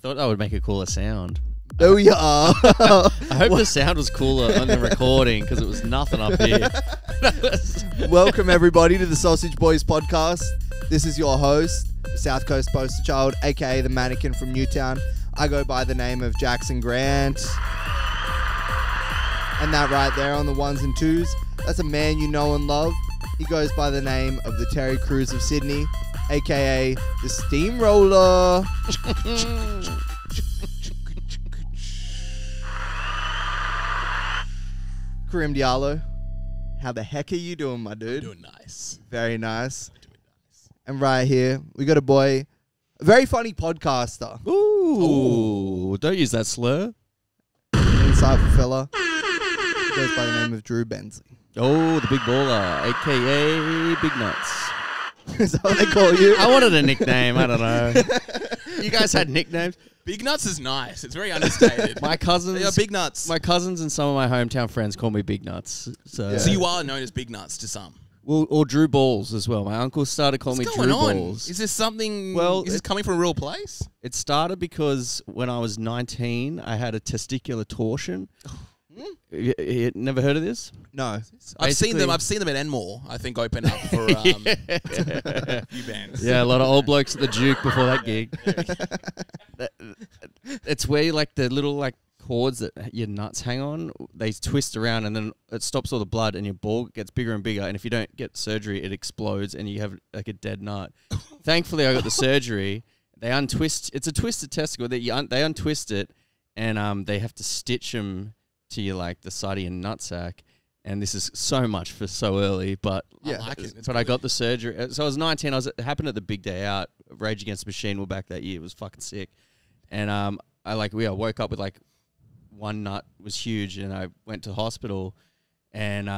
thought I would make a cooler sound. Oh, yeah. I hope the sound was cooler on the recording because it was nothing up here. Welcome, everybody, to the Sausage Boys podcast. This is your host, the South Coast poster child, a.k.a. the mannequin from Newtown. I go by the name of Jackson Grant. And that right there on the ones and twos, that's a man you know and love. He goes by the name of the Terry Crews of Sydney, a.k.a. the Steamroller. Karim Diallo, how the heck are you doing, my dude? Doing nice. Very nice. Doing nice. And right here, we got a boy, a very funny podcaster. Ooh, don't use that slur. Insightful fella. He goes by the name of Drew Bensley. Oh, the big baller, a.k.a. Big Nuts. Is that what they call you? I wanted a nickname. I don't know. You guys had nicknames? Big Nuts is nice. It's very understated. My cousins... They are Big Nuts. My cousins and some of my hometown friends call me Big Nuts. So, So you are known as Big Nuts to some. Well, or Drew Balls as well. My uncle started calling What's me going Drew on? Balls. Is this something... Well, is this coming from a real place? It started because when I was 19, I had a testicular torsion. You never heard of this? No. I've seen them. Basically- I've seen them at Enmore, I think, open up for a few bands. Yeah, a lot of old blokes at the Duke before that gig. It's where like the little like cords that your nuts hang on, they twist around and then it stops all the blood and your ball gets bigger and bigger. And if you don't get surgery, it explodes and you have like a dead nut. Thankfully, I got the surgery. They untwist. It's a twisted testicle. They untwist it and they have to stitch them to your like the side of your nutsack. And this is so much for so early, but Yeah. I like it. It's but I good. got the surgery. So I was 19. It happened at the big day out. Rage Against the Machine were back that year. It was fucking sick. And I woke up with like one nut was huge, and I went to hospital and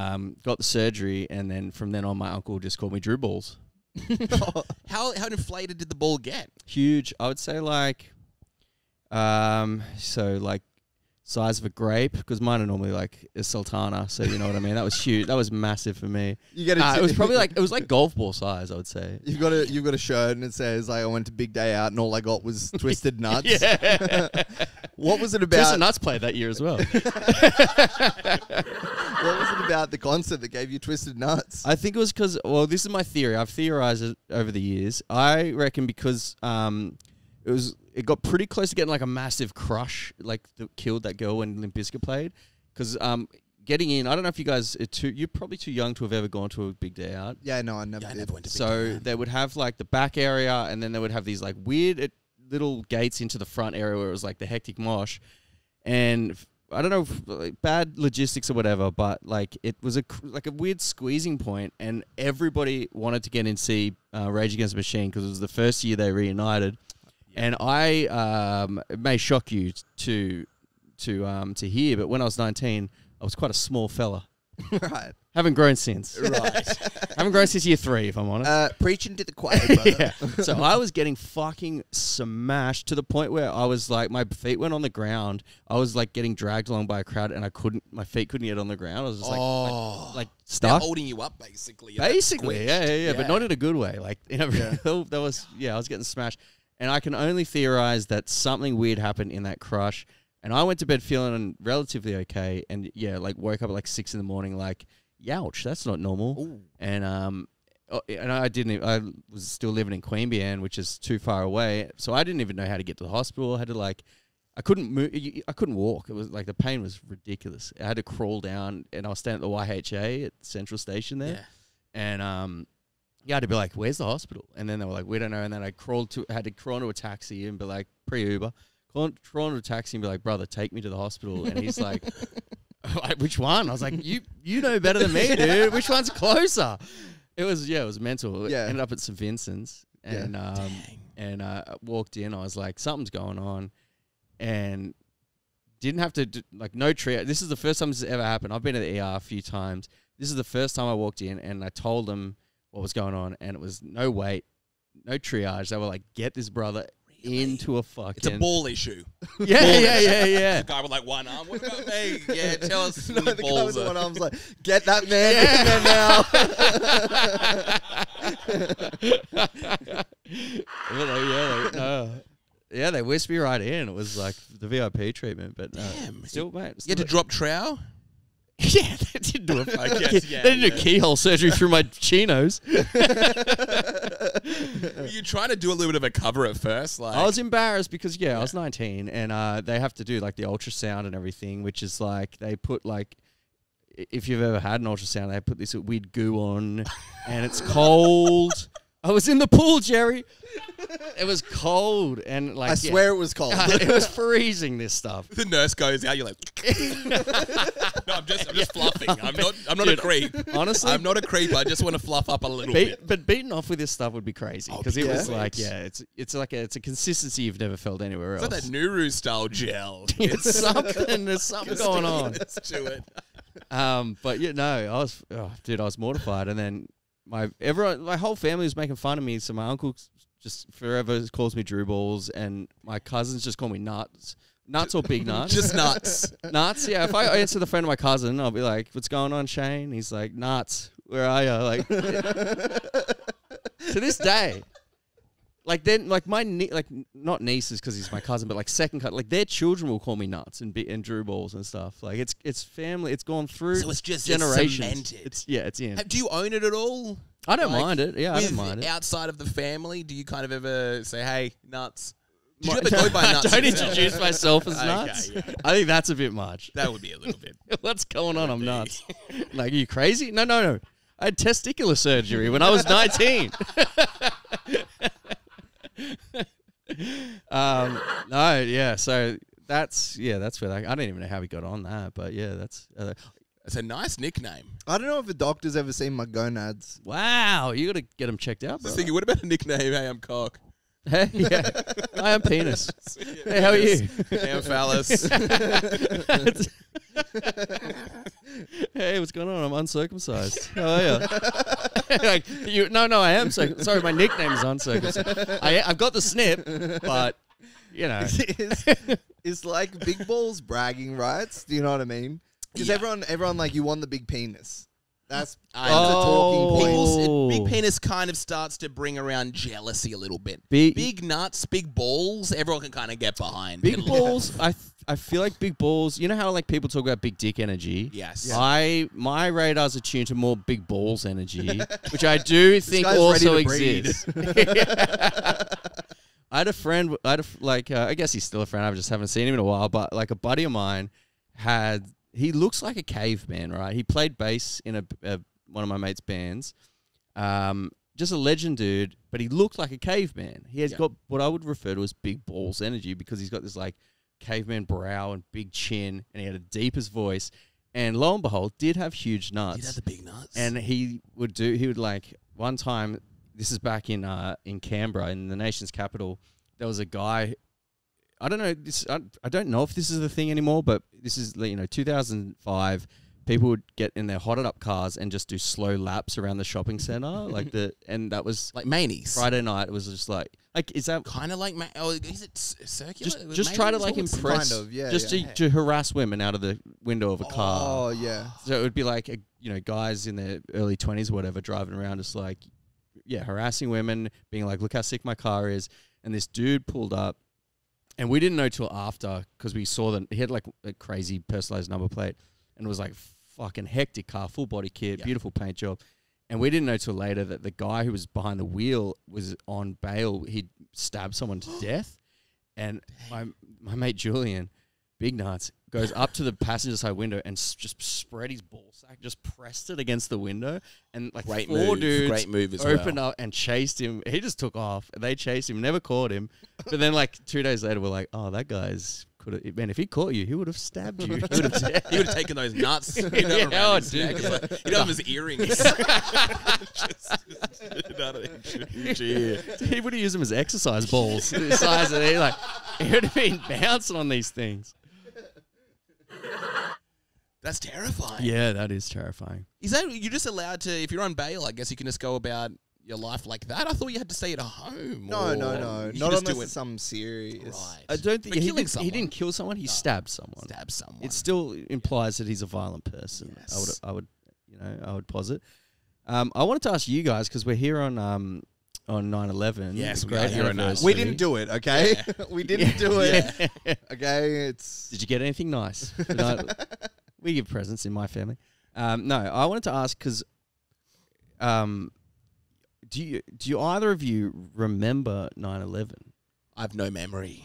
got the surgery. And then from then on, my uncle just called me Drew Balls. How inflated did the ball get? Huge. I would say like, so like size of a grape, because mine are normally like a sultana, so you know what I mean. That was huge. That was massive for me. You get It was probably like golf ball size, I would say. You've got a shirt and it says like I went to Big Day Out and all I got was twisted nuts. Yeah. What was it about? Twisted Nuts played that year as well. What was it about the concert that gave you twisted nuts? I think it was because, well, this is my theory. I've theorized it over the years. I reckon because it got pretty close to getting like a massive crush, like that killed that girl when Limp Bizkit played. Because getting in, I don't know if you guys you're probably too young to have ever gone to a big day out. Yeah, no, I never I did. never went to Big So Day. they would have like the back area, and then they would have these like weird little gates into the front area where it was like the hectic mosh. And I don't know if, like, bad logistics or whatever, but like it was a weird squeezing point, and everybody wanted to get in and see Rage Against the Machine because it was the first year they reunited. And it may shock you to hear, but when I was 19, I was quite a small fella. Right. Haven't grown since. Right. Haven't grown since year 3, if I'm honest. Preaching to the choir, brother. Yeah. So I was getting fucking smashed to the point where I was like, my feet went on the ground. I was like getting dragged along by a crowd, and my feet couldn't get on the ground. I was just like They're stuck. holding you up, basically. Basically, yeah, Yeah. but not in a good way. Like, you know, that was, I was getting smashed. And I can only theorize that something weird happened in that crush. And I went to bed feeling relatively okay. And yeah, like woke up at like 6 a.m, like, youch, that's not normal. Ooh. And I was still living in Queanbeyan, which is too far away. So I didn't even know how to get to the hospital. I had to I couldn't move. I couldn't walk. It was like the pain was ridiculous. I had to crawl down, and I was staying at the YHA at Central Station there. Yeah. And I had to be like, where's the hospital? And then they were like, we don't know. And then I had to crawl into a taxi and be like, pre-Uber, crawl into a taxi and be like, brother, take me to the hospital. And he's like, which one? I was like, you know better than me, dude. Which one's closer? It was mental. Yeah. Ended up at St. Vincent's and I walked in. I was like, something's going on, and didn't have to no triage. This is the first time this has ever happened. I've been to the ER a few times. This is the first time I walked in and I told them what was going on, and it was no wait, no triage. They were like, get this brother into a fucking... It's a ball issue. Yeah. The guy with like one arm. What about me? Yeah, tell us. No, whose the guy balls with the are- one arm's like, get that man in there now. But, Yeah, they whisked me right in. It was like the VIP treatment, but Damn. still, mate. You had to drop trow? Yeah, they didn't do it. I guess, yeah, they didn't do keyhole surgery through my chinos. Were you trying to do a little bit of a cover at first? Like, I was embarrassed because, I was 19 and they have to do like the ultrasound and everything, which is like they put like, if you've ever had an ultrasound, they put this weird goo on and it's cold. I was in the pool, Jerry. It was cold and like I swear it was cold. It was freezing. This stuff. the nurse goes out. You're like, no, I'm just fluffing. I'm not a creep. Honestly, I'm not a creep. I just want to fluff up a little bit. But beating off with this stuff would be crazy because it was like, it's a consistency you've never felt anywhere else. It's like that Nuru style gel. It's something. There's something going on. To it. But I was mortified, and then my whole family was making fun of me. So my uncle just forever calls me Drew Balls, and my cousins just call me Nuts. Nuts or Big Nuts? Just Nuts. Nuts, yeah. If I answer the phone of my cousin, I'll be like, "What's going on, Shane?" He's like, "Nuts, where are you?" Like, to this day, like then, like not nieces because he's my cousin, but like second cousin, like their children will call me Nuts and Drew Balls and stuff. Like it's family. It's gone through. So it's just generations. cemented. It's in. Do you own it at all? I don't mind it. Yeah, I don't mind it. Outside of the family, do you kind of ever say, "Hey, Nuts"? Did you ever go by Nuts? Don't introduce myself as Nuts. Okay, yeah. I think that's a bit much. That would be a little bit. What's going on? I'm Nuts. Like, are you crazy? No. I had testicular surgery when I was 19. No, yeah. So that's where I don't even know how we got on that, but yeah, that's. It's a nice nickname. I don't know if a doctor's ever seen my gonads. Wow, you got to get them checked out, bro. I was thinking, what about a nickname? Hey, I'm cock. Hey, yeah. I am penis. Hey, how are you? Hey, I'm phallus. Hey, what's going on? I'm uncircumcised. How are you? No, I am. Sorry, my nickname is uncircumcised. I've got the snip, but It's like big balls bragging rights. Do you know what I mean? Because everyone like, you want the big penis. That's a talking point. Big penis kind of starts to bring around jealousy a little bit. Big nuts, big balls, everyone can kind of get behind. Big balls, I feel like big balls, you know how like people talk about big dick energy? Yes. Yeah. My radars are tuned to more big balls energy, which I do think also exists. I had a friend, I guess he's still a friend, I just haven't seen him in a while, but like a buddy of mine he looks like a caveman, right? He played bass in one of my mates' bands. Just a legend dude, but he looked like a caveman. He has got what I would refer to as big balls energy because he's got this like caveman brow and big chin, and he had a deepest voice. And lo and behold, did have huge nuts. Did have the big nuts. And he would like one time, this is back in Canberra, in the nation's capital, there was a guy. I don't know. I don't know if this is the thing anymore, but this is 2005. People would get in their hotted up cars and just do slow laps around the shopping center, and that was like Manies. Friday night. It was just like is that kind of like is it circular? Just try to like impress, kind of, yeah, to harass women out of the window of a car. Oh yeah. So it would be like guys in their early 20s or whatever driving around just like harassing women, being like, look how sick my car is, and this dude pulled up. And we didn't know till after because we saw that he had like a crazy personalized number plate and it was like fucking hectic car, full body kit, beautiful paint job. And we didn't know till later that the guy who was behind the wheel was on bail. He'd stabbed someone to death. And my mate Julian, big nuts, goes up to the passenger side window and just spread his ball sack, just pressed it against the window. And like four dudes opened up and chased him. He just took off. They chased him, never caught him. But then like 2 days later, we're like, oh, that guy's man, if he caught you, he would have stabbed you. He would have taken those nuts. He'd have his earrings. He would have used them as exercise balls. The size of it, he would have been bouncing on these things. That's terrifying. Yeah, that is terrifying. Is that you're just allowed to? If you're on bail, I guess you can just go about your life like that. I thought you had to stay at home. No. Not unless it's something serious. Right. I don't think he didn't kill someone. He stabbed someone. It still implies that he's a violent person. Yes. I would posit. I wanted to ask you guys because we're here on on 9/11. Yes, we great are here on anniversary. We didn't do it, okay? We didn't do it. Yeah. Okay, it's... Did you get anything nice? We give presents in my family. No, I wanted to ask because, do you either of you remember 9/11? I have no memory.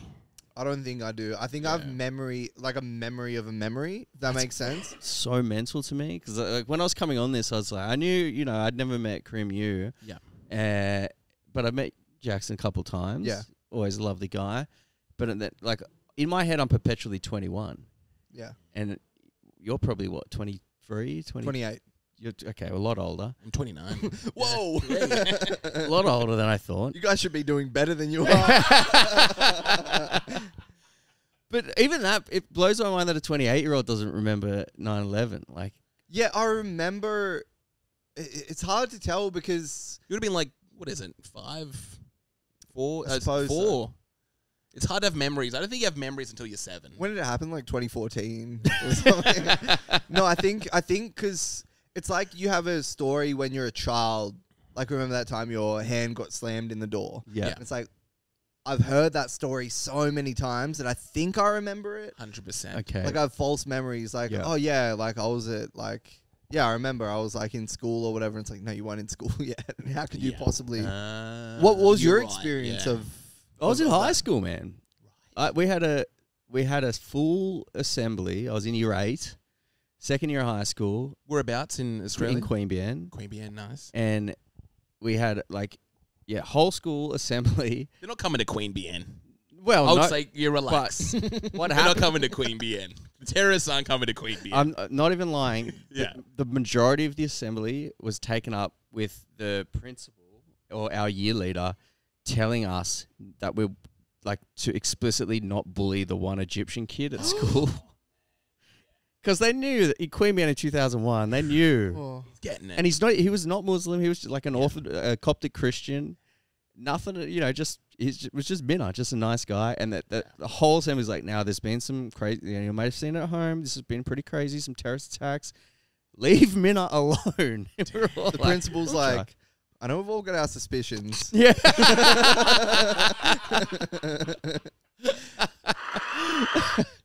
I don't think I do. I think I have memory, like a memory of a memory. If that makes sense. So mental to me because like when I was coming on this, I was like, I knew, I'd never met Kareem Yu. Yeah. But I met Jackson a couple times. Yeah. Always a lovely guy. But like in my head, I'm perpetually 21. Yeah. And you're probably what, 23, 28. You're okay, a lot older. I'm 29. Whoa. A lot older than I thought. You guys should be doing better than you are. But even that, it blows my mind that a 28-year-old doesn't remember 9/11. Like, Yeah, I remember. It's hard to tell because You would have been like, what is it? 5, 4? I suppose 4. so. It's hard to have memories. I don't think you have memories until you're 7. when did it happen? Like 2014 or something. No, I think because it's like you have a story when you're a child. Like, remember that time your hand got slammed in the door? yeah. Yeah. It's like, I've heard that story so many times that I think I remember it. 100%. Okay. Like, I have false memories. Like, Yeah. oh, yeah, like, I was at, like, yeah, I remember I was, like, in school or whatever. It's like, no, you weren't in school yet. How could you possibly... what was you're your right, experience yeah. of... I was in of high that? school, man. We had a full assembly. I was in year 8, second year of high school Whereabouts in Australia? in Queanbeyan, Queanbeyan, nice. and we had whole school assembly. They're not coming to Queanbeyan. Well, I would no, say you relax. what They're not happened? coming to Queanbeyan. The terrorists aren't coming to Queanbeyan. I'm not even lying. Yeah. The majority of the assembly was taken up with the principal or our year leader telling us that we're like to explicitly not bully the one Egyptian kid at school. Because they knew that in Queanbeyan in 2001, they knew. Oh. He's getting it. And he was not Muslim. He was just like an Coptic Christian. Nothing, was just Minna, just a nice guy. And that the whole assembly was like, now there's been some crazy, you might have seen it at home. This has been pretty crazy, some terrorist attacks. Leave Minna alone. The principal's like, I know we've all got our suspicions. Yeah.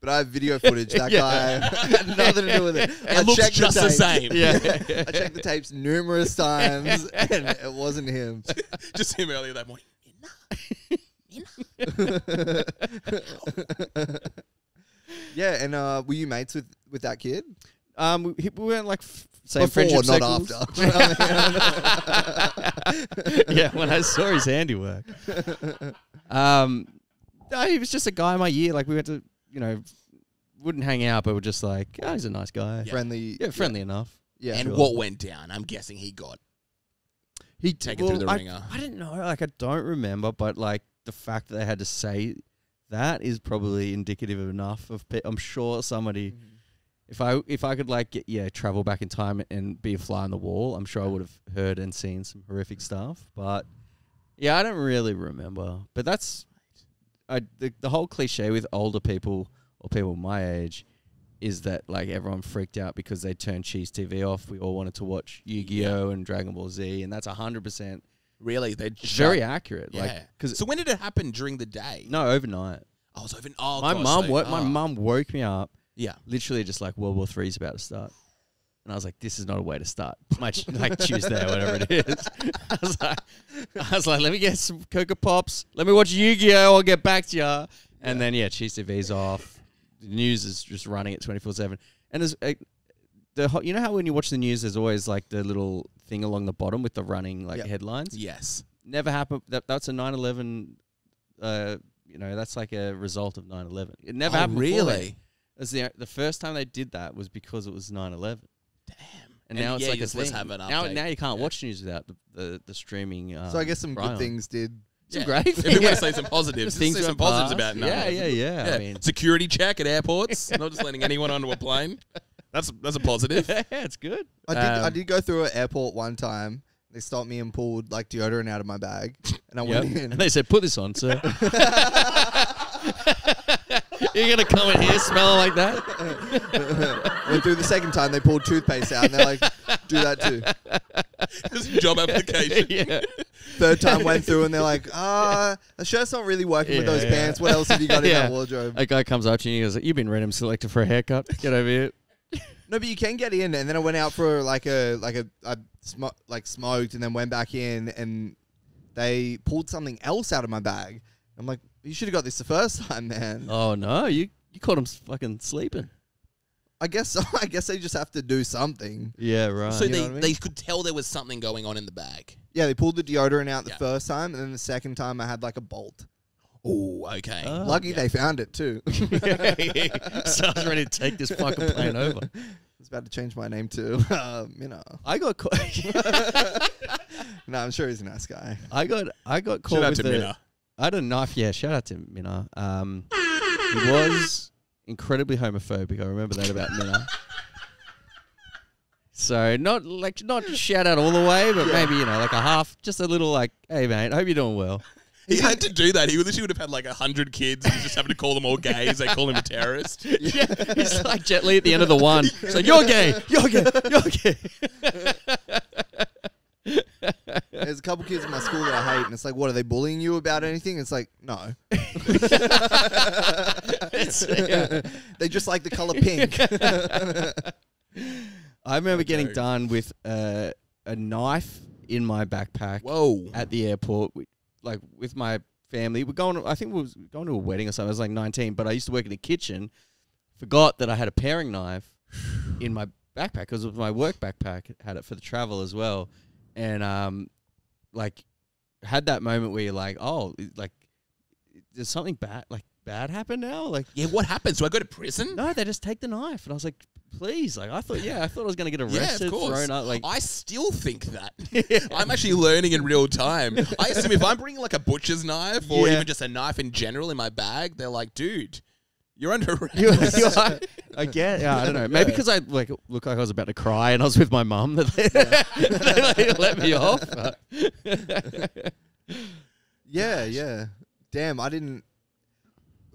But I have video footage. That guy had nothing to do with it. It looks just the same. Yeah. I checked the tapes numerous times, and it wasn't him. Just him earlier that morning. Yeah, and were you mates with that kid? We weren't like same Before, friendship not circles. after. Yeah, when I saw his handiwork. No, he was just a guy in my year. Like we went to, wouldn't hang out, but we're just like, oh, he's a nice guy. Yeah. Friendly. Yeah, friendly enough. Yeah. And Sure. what went down? I'm guessing he got taken through the ringer. I didn't know. Like, I don't remember, but like the fact that they had to say that is probably indicative enough of. I'm sure somebody, if I could travel back in time and be a fly on the wall, I'm sure I would have heard and seen some horrific stuff. But yeah, I don't really remember. But that's the whole cliche with older people or people my age is that like everyone freaked out because they turned Cheese TV off. We all wanted to watch Yu-Gi-Oh! And Dragon Ball Z, and that's 100% Really? very accurate. Yeah. Like, So when did it happen during the day? no, overnight. I was over. Oh, My gosh, mum woke me up, Yeah. literally just like World War III is about to start. And I was like, this is not a way to start my like Tuesday or whatever it is. I was like, let me get some Cocoa Pops. Let me watch Yu-Gi-Oh! I'll get back to ya. And then, Cheese TV's off. The news is just running at 24/7. And there's you know how when you watch the news, there's always like the little thing along the bottom with the running headlines? Yes. Never happened. That's a 9/11, that's like a result of 9/11. It never happened before Really? then. The first time they did that was because it was 9/11. Damn. And now it's like you a just let's thing. have an Now update. you can't watch news without the streaming. So I guess some good Brian. things did. Some great If things. you want to say some positives, Things say some went positives past. about 9/11. Yeah. I mean, Security check at airports, not just letting anyone onto a plane. That's a positive. yeah, it's good. I did go through an airport one time. They stopped me and pulled like deodorant out of my bag, and I Yep. went in. And they said, "Put this on, sir." You're gonna come in here smelling like that? Went through the second time. They pulled toothpaste out, and they're like, "Do that too." Just a job application. Yeah. Third time went through and they're like, the shirt's not really working with those pants. What else have you got in that wardrobe? A guy comes up to you and goes, "You've been random selected for a haircut. Get over here." No, but you can get in, and then I went out for I smoked, and then went back in, and they pulled something else out of my bag. I'm like, you should have got this the first time, man. Oh no, you caught him fucking sleeping. I guess so. I guess they just have to do something. Yeah, right. So You know what I mean? they could tell there was something going on in the bag. Yeah, they pulled the deodorant out the first time, and then the second time I had like a bolt. Oh, okay. Lucky they found it too. So I was ready to take this fucking plane over. I was about to change my name to, I got caught. No, I'm sure he's a nice guy. I got caught Shout out with to Minna. I had a knife. Yeah, shout out to Minna. He was incredibly homophobic. I remember that about Minna. So not shout out all the way, but maybe like a half, just a little like, hey mate, I hope you're doing well. He had to do that. He literally would have had like 100 kids and he's just having to call them all gays. They call him a terrorist. Yeah, he's like Jet Li at the end of the one. It's like, you're gay, you're gay, you're gay. There's a couple kids in my school that I hate, and it's like, what, are they bullying you about anything? It's like, no. They just like the color pink. I remember getting done with a knife in my backpack. Whoa. At the airport, with my family. I think we was going to a wedding or something. I was like 19, but I used to work in a kitchen. Forgot that I had a paring knife in my backpack because it was my work backpack. Had it for the travel as well. And had that moment where you're like, oh, like, does something bad happen now? Like, Yeah, what happens? Do I go to prison? no, they just take the knife, and I was like, please, like, I thought I was gonna get Yeah, arrested, of course. thrown up, like, I still think that. I'm actually learning in real time. I assume if I'm bringing like a butcher's knife or Yeah. even just a knife in general in my bag, they're like, dude, you're under arrest. I get, I don't know, maybe because I looked like I was about to cry, and I was with my mum that they let me off. Yeah. Damn, I didn't.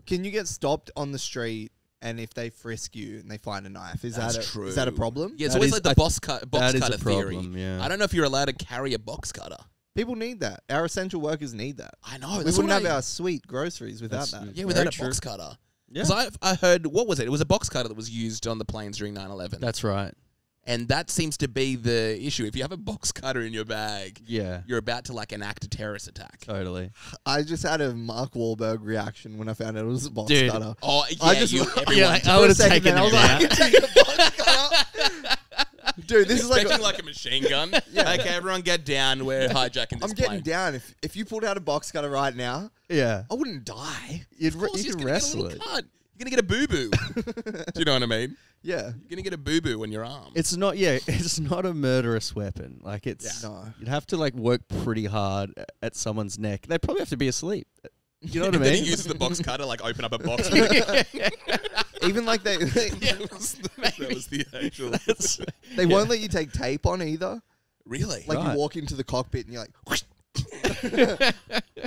Can you get stopped on the street? And if they frisk you and they find a knife, is That's that true. is that a problem? Yeah, it's That always is- like the box cutter that is a theory. problem, yeah. I don't know if you're allowed to carry a box cutter. People need that. Our essential workers need that. I know. We that's wouldn't what have our sweet groceries without That's- that. Yeah, without Very a true. box cutter. Yeah, Because I heard, what was it? It was a box cutter that was used on the planes during 9/11. that's right. And that seems to be the issue. If you have a box cutter in your bag, Yeah, you're about to like enact a terrorist attack. totally. I just had a Mark Wahlberg reaction when I found out it was a box Dude. cutter. Oh, yeah, I just- everyone. Yeah, like, I For would a have second taken then, I it was like, out. take a box cutter. Dude, this is like Expecting like a machine gun. Yeah. Okay, everyone get down. We're hijacking this I'm getting plane. down. If you pulled out a box cutter right now, Yeah, I wouldn't die. you'd Of course, you you're could gonna wrestle get a it. little cut. You're gonna get a boo boo. Do you know what I mean? Yeah. You're gonna get a boo boo on your arm. It's not. Yeah, it's not a murderous weapon. Like it's. No. You'd have to like work pretty hard at someone's neck. They'd probably have to be asleep. You know what I And then mean? he uses the box cutter, like open up a box. Even like they Yeah, that was the actual. they won't let you take tape on either. Really? Like Right. you walk into the cockpit and you're like,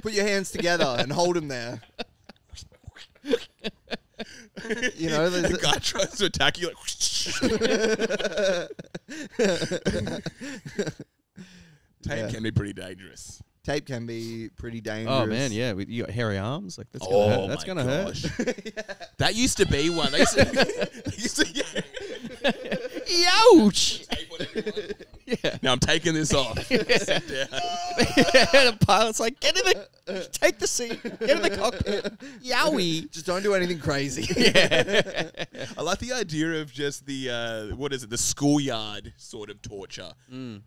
put your hands together and hold them there. You know, there's the guy tries to attack you. Tape can be pretty dangerous. tape can be pretty dangerous. Oh man, yeah. You got hairy arms. Like that's gonna Oh hurt. That's my gonna hurt. gosh. That used to be one. They used to yeah. Ouch! Tape on everyone. Yeah. Now I'm taking this off. Sit down. The pilot's like, get in the, take the seat, get in the cockpit. Yowie. Just don't do anything crazy. I like the idea of just the what is it, the schoolyard sort of torture.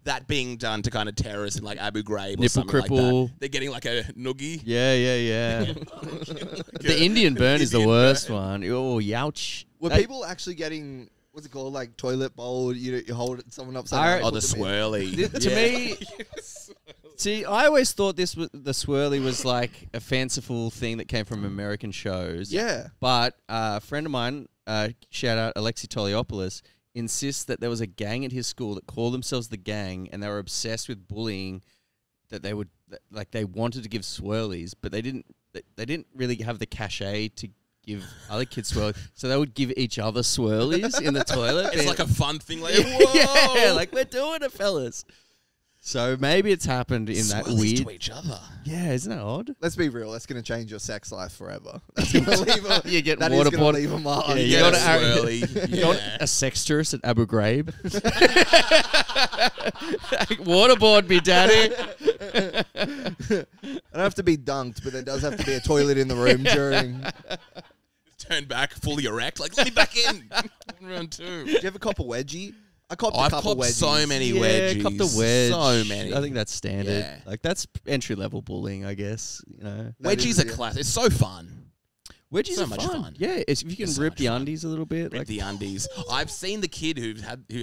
That being done to kind of terrorists in like Abu Ghraib or Nipple something cripple. like that. They're getting like a noogie. Yeah. The Indian burn is the Indian worst burn. one. Oh, youch. Were That- people actually getting, what's it called, like toilet bowl? You hold it, someone upside I- down. Oh, put the them in. swirly. To me, see, I always thought the swirly was like a fanciful thing that came from American shows. Yeah. But a friend of mine, shout out Alexi Toliopoulos, insists that there was a gang at his school that called themselves the Gang, and they were obsessed with bullying. That they would like, they wanted to give swirlies, but they didn't really have the cachet to give other kids swirlies, so they would give each other swirlies in the toilet. It's like a fun thing. Like, yeah, whoa. like we're doing it, fellas. So maybe it's happened in that Swirlies weird. to each other. Yeah, isn't that odd? Let's be real. That's going to change your sex life forever. That's going to leave a, You get that is gonna waterboarded. leave a mark. Yeah, You you got gotta a swirly. You got a sex tourist at Abu Ghraib. Waterboard me, daddy. I don't have to be dunked, but there does have to be a toilet in the room during. Turn back, fully erect. Like, let me back in. Round 2. Do you ever cop a wedgie? I copped a I've couple copped wedgies. so many Yeah, wedgies. cop the wedge. So many. I think that's standard. Yeah. Like that's entry level bullying, I guess. You know, That Wedgies is, are yeah. class. It's so fun. wedgies So are much fun. fun. Yeah, if you can It's so rip much the fun. undies a little bit, Rip like the undies. I've seen the kid who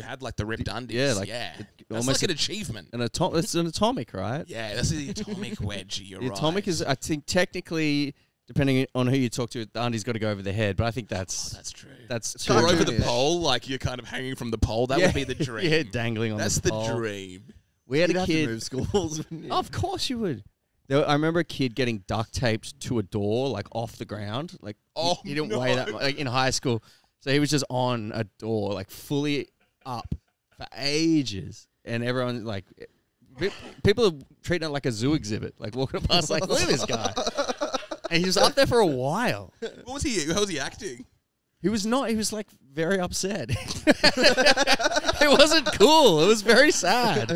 had like the ripped undies. yeah, like That's almost like an achievement. it's an atomic, right? Yeah, that's the atomic wedgie. You're The right. atomic is, I think, technically, depending on who you talk to, the undies got to go over the head. But I think that's That's true. that's Or over the cartoonish. pole, like you're kind of hanging from the pole. That would be the dream. Yeah, dangling on That's the the pole. dream. We had You'd a have to kid. move schools. wouldn't you? Of course you would. I remember a kid getting duct taped to a door, like off the ground. Like Oh, he didn't no. weigh that much, like in high school. So he was just on a door, like fully up for ages, and everyone like people are treating it like a zoo exhibit, like walking past, like look at this guy. And he was up there for a while. What was he? How was he acting? He was not. He was like very upset. It wasn't cool. It was very sad.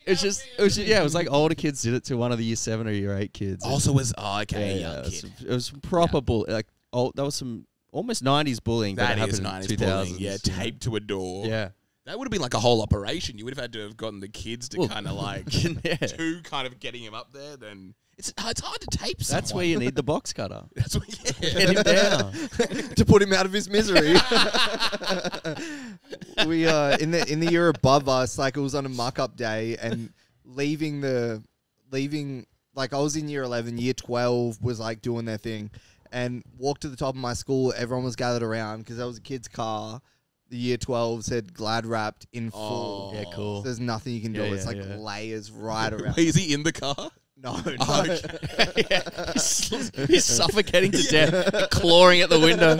It was yeah. It was like older kids did it to one of the year 7 or year 8 kids. Also was okay, yeah, young kid. it was proper bull. Like that was some almost 90s bullying that That is happened 90s in 2000s. bullying. Yeah, taped to a door. Yeah. That would have been like a whole operation. You would have had to have gotten the kids to Well, kind of like yeah. two kind of getting him up there. Then it's hard to tape someone. That's where you need the box cutter. That's what, yeah. Get him down. To put him out of his misery. We in the year above us, like it was on a muck-up day, and leaving like I was in year 11, year 12 was like doing their thing, and walked to the top of my school. Everyone was gathered around because that was a kid's car. The year 12 said glad wrapped in full. Yeah, cool. So there's nothing you can do. Yeah, It's like yeah. layers right around. Wait, is he in the car? No, Oh, no. Yeah. He's suffocating to death, clawing at the window.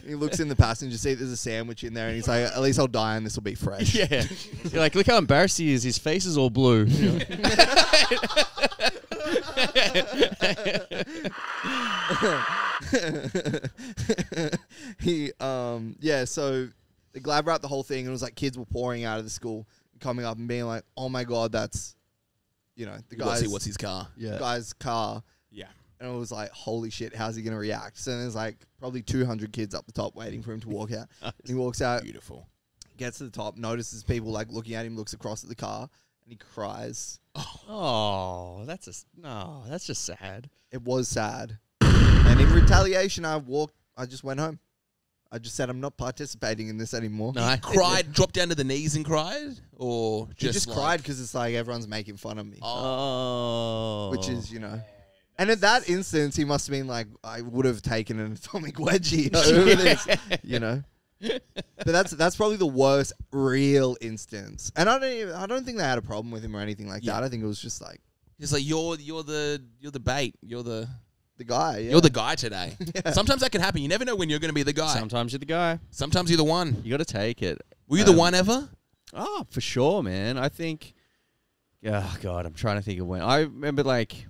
He looks in the passenger seat. There's a sandwich in there, and he's like, "At least I'll die, and this will be fresh." Yeah. You're like, look how embarrassed he is. His face is all blue. So the glad wrapped the whole thing, and it was like kids were pouring out of the school, coming up and being like, "Oh my god, that's, What's his car? Yeah. guy's car." Yeah. And it was like, holy shit, how's he gonna react? So there's like probably 200 kids up the top waiting for him to walk out. And he walks out, Beautiful. gets to the top, notices people like looking at him, looks across at the car, and he cries. Oh, that's just sad. It was sad. And in retaliation, I just went home. I just said I'm not participating in this anymore. No, Cried, dropped down to the knees and cried? Or He just, just like, cried because it's like everyone's making fun of me. Oh. Which is, And in that instance, he must have been like, I would have taken an atomic wedgie over this, But that's probably the worst real instance. And I don't think they had a problem with him or anything like that. I think it was just like It's like you're the bait. You're the guy. Yeah. You're the guy today. Yeah. Sometimes that can happen. You never know when you're going to be the guy. Sometimes you're the guy. Sometimes you're the one. You got to take it. Were you the one ever? Oh, for sure, man. I think. Oh God, I'm trying to think of when. I remember like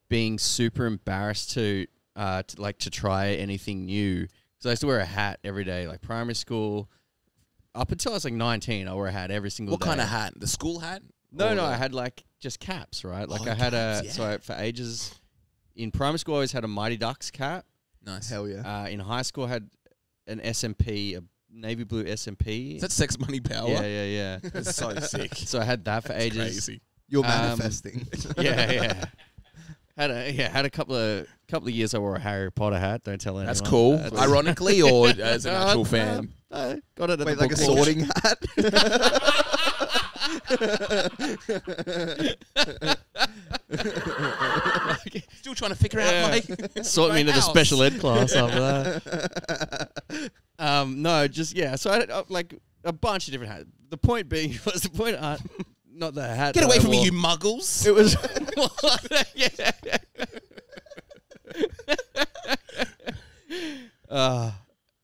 being super embarrassed to try anything new because I used to wear a hat every day, like primary school. Up until I was like 19, I wore a hat every single What day. kind of hat? The school hat? No, Or no, the- I had like just caps, right? Like Oh, I had caps, yeah. for ages in primary school, I always had a Mighty Ducks cap. Nice. Hell yeah. In high school, I had an SMP, a navy blue SMP. Is that sex, money, power? yeah. That's so sick. So I had that for ages. Crazy. You're manifesting. Yeah. Had a couple of years I wore a Harry Potter hat. Don't tell anyone. That's cool. That's- Ironically or as an actual fan? I got it at Wait, the like a book launch. sorting hat? Still trying to figure out, mate. Sort me into the House. special ed class after that. No, just So I had like a bunch of different hats. The point being was not the hat. Get that away I from me, wore. you muggles. It was.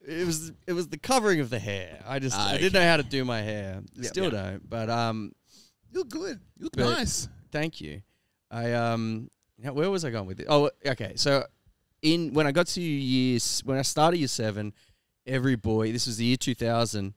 It was the covering of the hair. I didn't know how to do my hair. Still don't. But you look good. You look nice. Thank you. Where was I going with it? Oh, okay. So when I got to when I started year 7, every boy, this was the year 2000,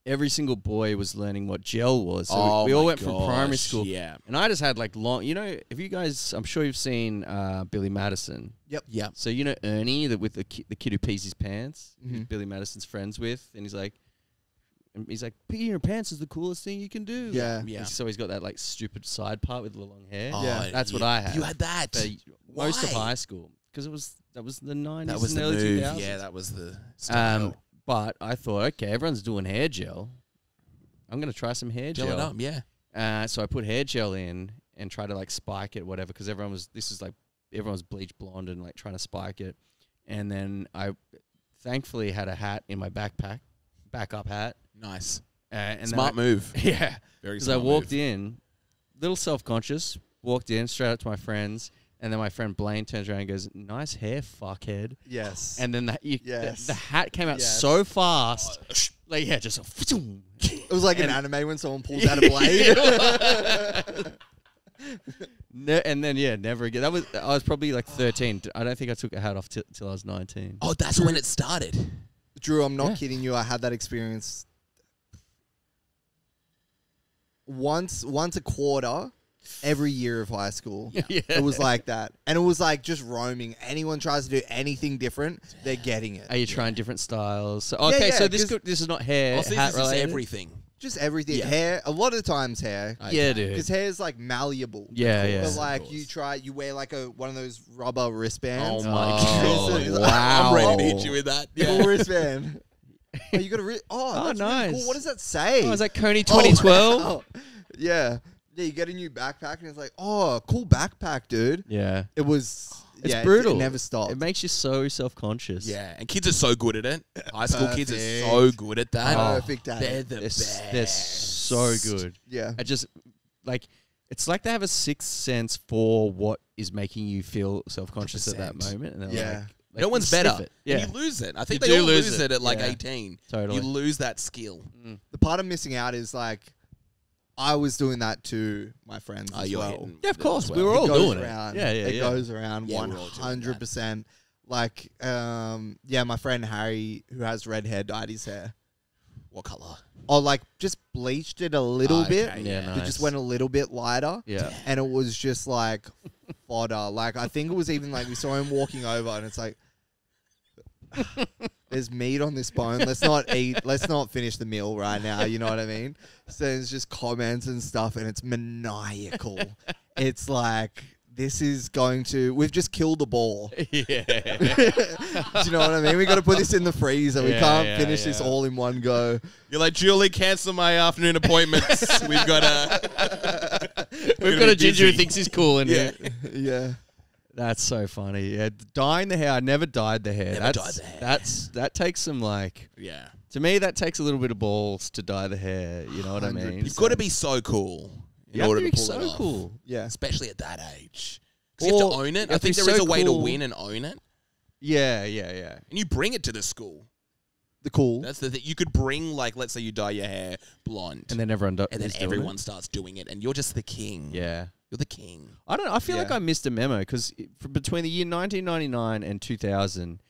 every single boy was learning what gel was. So we all went from primary school. Yeah. And I just had like long, if you guys, I'm sure you've seen Billy Madison. Yep. So Ernie, with the kid who pees his pants, who Billy Madison's friends with, and he's like, peeing your pants is the coolest thing you can do. Yeah. So he's got that like stupid side part with the long hair. Oh, That's what I had. You had that. Most of high school, because that was the 90s. That was and the early move. 2000s. Yeah, that was the style. But I thought, okay, everyone's doing hair gel. I'm gonna try some hair gel. Gel it up, yeah. So I put hair gel in and try to like spike it, whatever, because everyone was bleach blonde and like trying to spike it. And then I thankfully had a hat in my backpack, backup hat. Nice. And Smart move. Yeah. Very Because smart I walked move. in, little self-conscious, walked in straight up to my friends, and then my friend Blaine turns around and goes, "Nice hair, fuckhead." Yes. And then Yes. the hat came out Yes. so fast. Just a It was like an anime when someone pulls out a blade. and then never again. I was probably like 13. I don't think I took a hat off till I was 19. Oh, that's when it started. Drew, I'm not kidding you. I had that experience once a quarter, every year of high school. It was like that. And it was like just roaming. Anyone tries to do anything different, they're getting it. Are you trying different styles? So, okay, so this is not hair, hat This related. is everything. Just everything. Yeah. Hair, a lot of times hair. Yeah, dude. Because hair is like malleable. Yeah. But like you wear like one of those rubber wristbands. Oh my God. Wow. I'm ready to hit you with that. Full wristband. Oh, you got a that's nice. really cool. What does that say? Oh, is that Coney 2012? wow. Yeah. Yeah, you get a new backpack and it's like, oh, cool backpack, dude. Yeah. It was... It's yeah, brutal. It never stopped. It makes you so self-conscious. Yeah, and kids are so good at it. High school kids are Perfect. so good at that. Perfect at They're it. the best. They're so good. Yeah. I just, like, it's like they have a sixth sense for what is making you feel self-conscious at that 100%. moment. And they're Yeah. like, No one's sniff better. it. Yeah. And you lose it. I think You they do all lose lose it. it at like Yeah. 18. Totally. You lose that skill. The part I'm missing out is like, I was doing that to my friends as you're well. hitting Yeah, of it course. as We were well. all It goes doing around. it. Yeah, It yeah. goes around Yeah, we're all doing 100%. Like, my friend Harry, who has red hair, dyed his hair. What color? Or like just bleached it a little bit. Okay, Yeah, It nice. just went a little bit lighter. Yeah. And it was just like fodder. Like, I think it was even like we saw him walking over and it's like, there's meat on this bone. Let's not eat. Let's not finish the meal right now. You know what I mean? So it's just comments and stuff and it's maniacal. It's like, this is going to, we've just killed the ball. Yeah. Do you know what I mean? We got to put this in the freezer. We Yeah, can't yeah, finish this yeah. all in one go. You're like, Julie, cancel my afternoon appointments. We've got We've got a ginger who thinks he's cool in here. Yeah. That's so funny. Yeah, dyeing the hair. I never dyed the hair. Never dyed the hair. That takes some like. Yeah. To me, that takes a little bit of balls to dye the hair. You know what I mean? 100%. You've got to be so cool in You have order to to be pull it so off. cool. Yeah. Especially at that age. 'Cause you have to Or own it. you I have to think be there is so a way to cool. win and own it. Yeah. And you bring it to the school. The cool. That's the thing. You could bring, like, let's say you dye your hair blonde. And then everyone does. and then everyone starts doing it. And you're just the king. Yeah. You're the king. I don't know. I feel like Yeah. I missed a memo because between the year 1999 and 2000,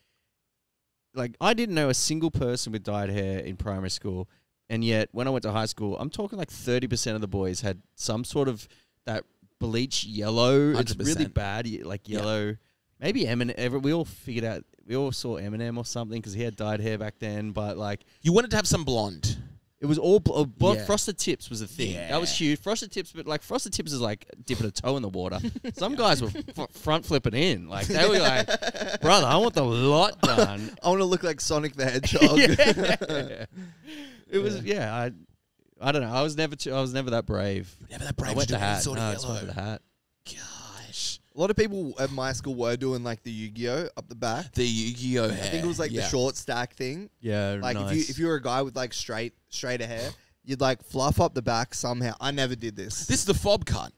like I didn't know a single person with dyed hair in primary school, and yet when I went to high school, I'm talking like 30% of the boys had some sort of that bleach yellow. It's 100%. really bad, like yellow. Maybe Eminem. We all figured out. We all saw Eminem or something because he had dyed hair back then. But like, You wanted to have some blonde. it was all Yeah. frosted tips was a thing. That was Yeah. huge. Frosted tips, but like frosted tips is like dipping a toe in the water. Some guys were front flipping in. Like they were like, brother, I want the lot done. I want to look like Sonic the Hedgehog. Yeah. It was I don't know. I was never that brave. You're never that brave I went to the do any hat. sort No, of I just went yellow. for the hat. Gosh. A lot of people at my school were doing like the Yu-Gi-Oh up the back. The Yu-Gi-Oh hair. I think it was like the short stack thing. Yeah, Like nice. if you were a guy with like straighter hair, you'd like fluff up the back somehow. I never did this. This is the fob cut.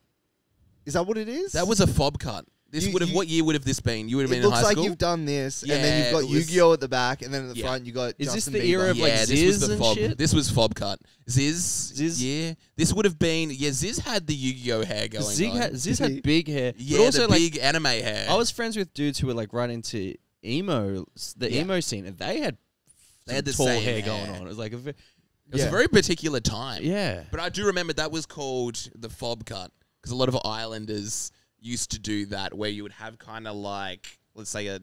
Is that what it is? That was a fob cut. This would have. What year would have this been? You would have been It in looks high like school. you've done this, and then Yeah, you've got it was- Yu-Gi-Oh at the back, and then at the Yeah. front you got. Is this Justin the Bieber. era of, like, this was Ziz the and fob. shit? This was fob cut. Ziz. Yeah. This would have been. Yeah, Ziz had the Yu-Gi-Oh hair going on. Ziz had big hair. Yeah, but also, the like, big anime hair. I was friends with dudes who were like right into emo, the Yeah. emo scene, and they had the tall same hair going on. It was like It was a very particular time. yeah. But I do remember that was called the fob cut because a lot of islanders used to do that, where you would have kind of like, let's say, a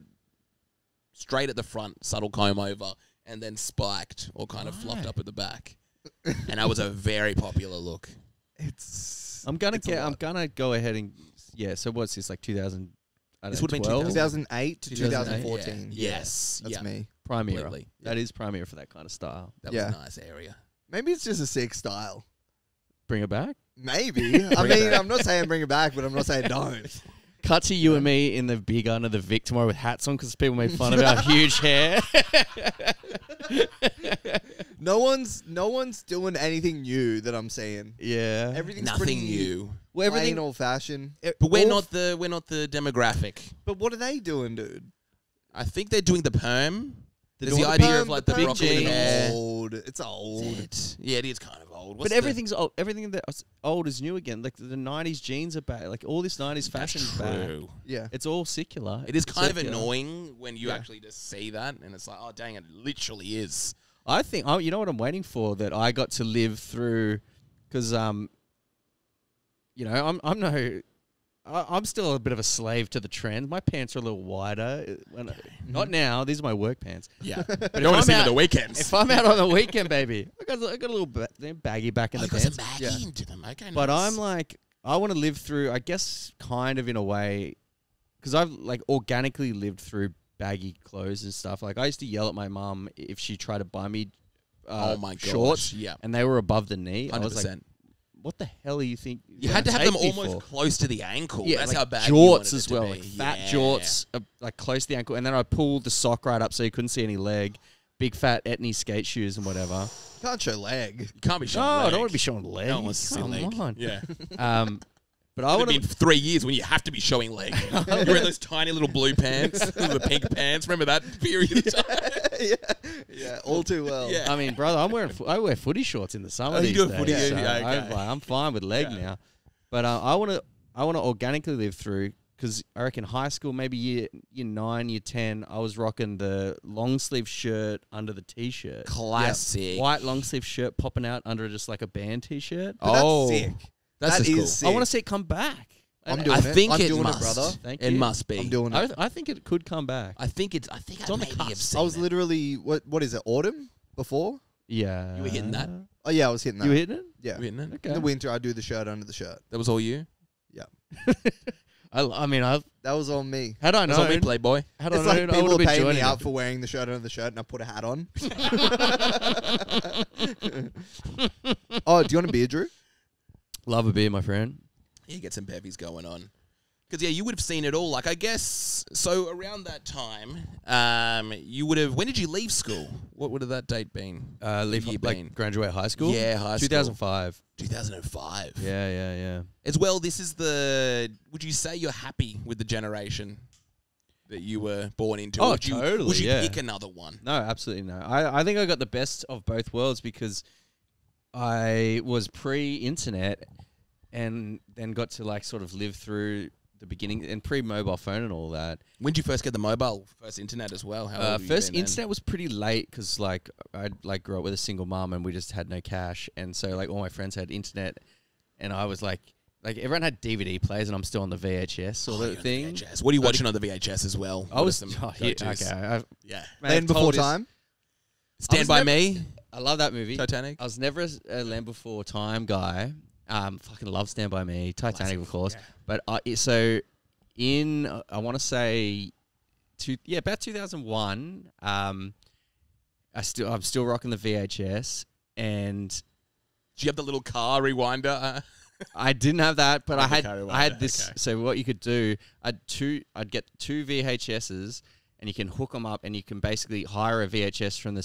straight at the front, subtle comb over, and then spiked or kind of fluffed up at the back. And that was a very popular look. I'm gonna go ahead and So what's this, like 2000? This would have been 2008 to 2008, 2014. Yeah. Yes. That's yeah. me. Prime era. Completely. That is prime era for that kind of style. That was a nice area. Maybe it's just a sick style. Bring it back. Maybe. I mean, I'm not saying bring it back, but I'm not saying don't. Cut to you and me in the big under the Vic tomorrow with hats on because people made fun of our huge hair. No one's doing anything new that I'm seeing. Yeah. Everything's Nothing pretty new. Well, everything- plain old fashioned. But we're not the demographic. But what are they doing, dude? I think they're doing the perm. There's doing the the idea perm, of like the the perm broccoli jeans. hair. It's old. Yeah, it is kind of old. But everything's old. Everything that's old is new again. Like the 90s jeans are back. Like all this 90s fashion is back. true. Yeah. It's all secular. It is kind of Secular. annoying when you actually just see that, and it's like, oh dang, it literally is. I think, you know what I'm waiting for that I got to live through, because I'm still a bit of a slave to the trend. My pants are a little wider. Not now. These are my work pants. Yeah, But don't want to see them out- on the weekends. If I'm out on the weekend, baby, I got a little baggy back in the got pants. some baggy into them. Okay, But nice. I'm like, I want to live through, I guess, kind of in a way, because I've like organically lived through baggy clothes and stuff. Like I used to yell at my mum if she tried to buy me oh my shorts, gosh, yeah, and they were above the knee. I 100%. was like, what the hell are you think? You had to have them take me almost for? close to the ankle. Yeah, That's like how bad you wanted jorts it as to well, be. like fat Yeah. jorts, like close to the ankle, and then I pulled the sock right up so you couldn't see any leg. Big fat Etnies skate shoes and whatever. Can't show leg. You can't be showing No, leg. I don't want to be showing leg. No one wants to see Come leg. on. Yeah. But I It's want been to. 3 years when you have to be showing leg. You're in those tiny little blue pants, the pink pants. Remember that period of time? Yeah, all too well. Yeah. I mean, brother, I wear footy shorts in the summer. Oh, you these do a days, footy, so yeah, okay. I'm fine with leg Yeah. now. But I want to organically live through, because I reckon high school, maybe year 9, year 10, I was rocking the long sleeve shirt under the t-shirt. Classic. White long sleeve shirt popping out under just like a band t-shirt. But that's sick. That's That just is cool. sick. I want to see it come back. I'm And doing I it. think I'm it doing must. it, brother. Thank It you. must be. I'm doing it. I think it could come back. I think I on the maybe cusp. have seen I was it. literally what is it? Autumn before? Yeah. You were hitting that? Oh yeah, I was hitting that. You were hitting it? Yeah. Isn't it? Okay. In the winter, I do the shirt under the shirt. That was all you? I mean, That was on me. had I That was all me, known, Playboy. had I It's like known, I people would are have been paying me joining out it. for wearing the shirt under the shirt, and I put a hat on. Oh, do you want a beer, Drew? Love a beer, my friend. Yeah, get some bevies going on. Because, yeah, you would have seen it all. Like, I guess, so around that time, you would have, when did you leave school? What would have that date been? Leave Year like been? graduate high school. Yeah, high school. 2005. 2005. Yeah. As well, this is would you say you're happy with the generation that you were born into? Oh, Would you totally, pick yeah. another one? No, absolutely no. I think I got the best of both worlds because I was pre-internet and then got to like sort of live through the beginning and pre-mobile phone and all that. When did you first get the mobile? First internet as well? How old have you First been then? internet was pretty late because like I like grew up with a single mum and we just had no cash, and so like all my friends had internet, and I was like everyone had DVD players and I'm still on the VHS sort you're of on the thing. VHS. What are you watching on the VHS as well? I What are was some yeah, go-tos? okay. I've, Yeah. man, Then I've before told this- time. Stand was by never- Me, I love that movie. Titanic. I was never a Land Before Time guy. Fucking love Stand By Me, Titanic, of course. yeah. But so in I want to say, about 2001. I'm still rocking the VHS, and Do you have the little car rewinder? I didn't have that, but I Like the had car rewinder, this. okay. So what you could do, I'd get two VHSs. And you can hook them up, and you can basically hire a VHS from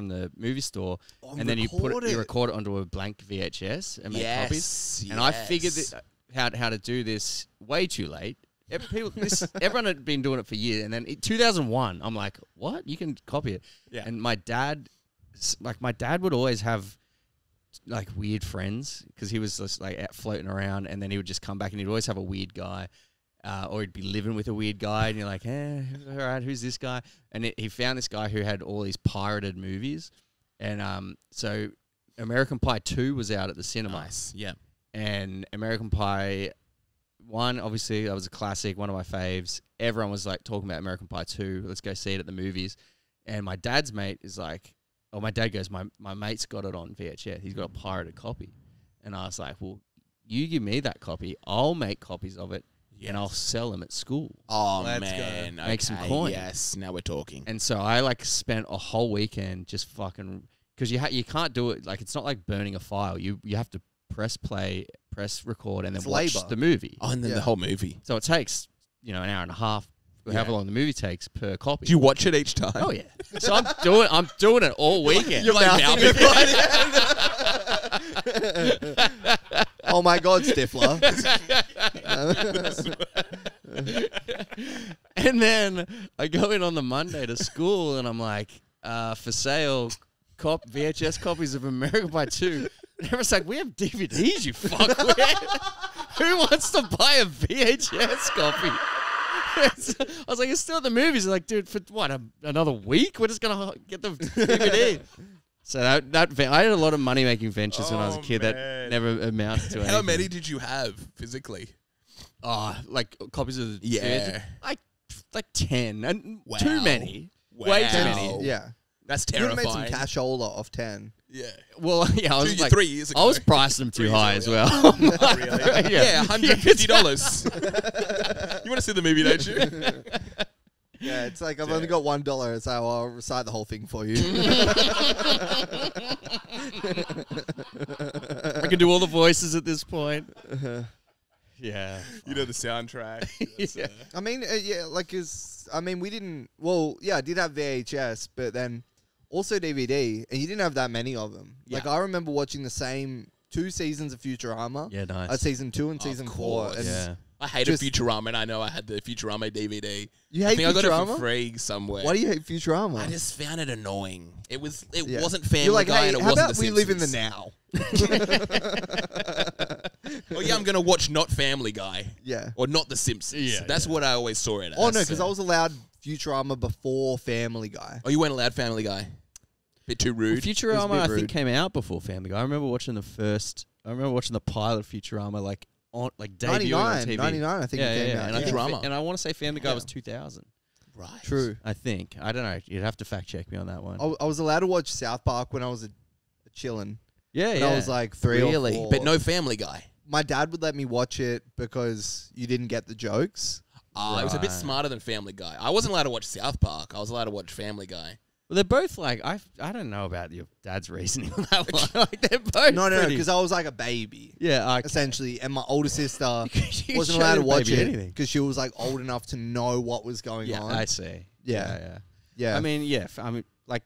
the movie store, and then you record it onto a blank VHS and make copies. Yes. And I figured how to do this way too late. Everyone had been doing it for years, and then in 2001, I'm like, what? You can copy it. Yeah. And my dad would always have like weird friends because he was just like out floating around, and then he would just come back and he'd always have a weird guy, or he'd be living with a weird guy, and you're like, all right, who's this guy? And he found this guy who had all these pirated movies, and so American Pie 2 was out at the cinema. Nice. Yeah. And American Pie 1, obviously, that was a classic, one of my faves. Everyone was like talking about American Pie 2. Let's go see it at the movies. And my dad's mate is like, my dad goes, my mate's got it on VHS. He's got a pirated copy. And I was like, well, you give me that copy. I'll make copies of it, and I'll sell them at school. Oh, Let's man. Make some coin. Yes, now we're talking. And so I like spent a whole weekend just fucking, because you can't do it, like it's not like burning a file. You have to press play, press record, and then watch the movie. Oh, and then the whole movie. So it takes, an hour and a half, however long the movie takes per copy. Do you watch it each time? Oh yeah. So I'm doing it all weekend. You're like mouthing it. Oh my God, Stifler. And then I go in on the Monday to school, and I'm like, for sale, VHS copies of American Pie 2. And everyone's like, we have DVDs, you fuckwit. Who wants to buy a VHS copy? I was like, it's still at the movies. They're like, dude, for what, another week? We're just going to get the DVD. So I had a lot of money-making ventures when I was a kid that never amounted to anything. How many did you have physically? Oh, like copies of the Yeah. like 10. And Wow. too many. Wow. Way too many. Yeah. That's You would have terrifying. made some cashola off 10. Yeah. Well, yeah, I was like 3 years ago. I was pricing them too 3 high years as ago. well. Really? Yeah, $150. You want to see the movie, don't you? Yeah, it's like I've only got $1, so I'll recite the whole thing for you. I can do all the voices at this point. Yeah. You know the soundtrack. Yeah. I mean, we didn't. Well, yeah, I did have VHS, but then also DVD, and you didn't have that many of them. Yeah. Like I remember watching the same 2 seasons of Futurama. Yeah, nice. Season 2 and season 4. course. And Yeah. I hated Futurama, and I know I had the Futurama DVD. You I hate think I got it Futurama? for free somewhere. Why do you hate Futurama? I just found it annoying. It Yeah. wasn't Family You're like, Guy, hey, and it how wasn't about The we live in the Simpsons. now? Oh yeah, I'm gonna watch not Family Guy. Yeah. Or not The Simpsons. Yeah, That's what I always saw it as. Oh no, because I was allowed Futurama before Family Guy. Oh, you weren't allowed Family Guy. Bit too rude. Futurama, I rude. think, came out before Family Guy. I remember watching the pilot of Futurama, like debuting on TV. 99, I think it came out. And, I think Futurama. and I want to say Family Guy was 2000. Right. True. I think. I don't know. You'd have to fact check me on that one. I was allowed to watch South Park when I was a chillin'. Yeah, When yeah. I was like 3 or 4. But no Family Guy. My dad would let me watch it because you didn't get the jokes. It was a bit Right. smarter than Family Guy. I wasn't allowed to watch South Park. I was allowed to watch Family Guy. Well, they're both like I don't know about your dad's reasoning on that one. Like they're both No, pretty- because I was like a baby, yeah, essentially, and my older sister You wasn't show allowed to the watch baby it anything. because she was like old enough to know what was going Yeah, on. I see. Yeah. Yeah. I mean, like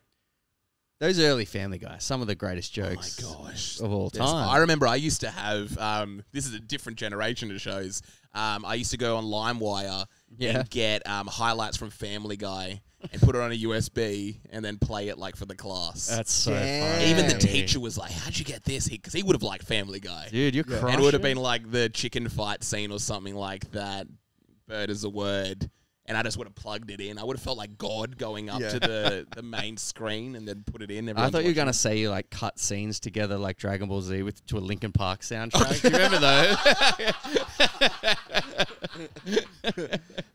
those early Family Guy, some of the greatest Oh jokes my gosh. of all There's- time. I remember I used to have, this is a different generation of shows. I used to go on LimeWire and get highlights from Family Guy and put it on a USB and then play it like for the class. That's so Damn. funny. Even the teacher was like, how'd you get this? Because he would have liked Family Guy. Dude, you're Yeah. crushing. And it would have been like the chicken fight scene or something like that. Bird is a word. And I just would have plugged it in. I would have felt like God going up Yeah. to the main screen and then put it in. I thought you were going to say you like cut scenes together like Dragon Ball Z to a Linkin Park soundtrack. Do you remember those?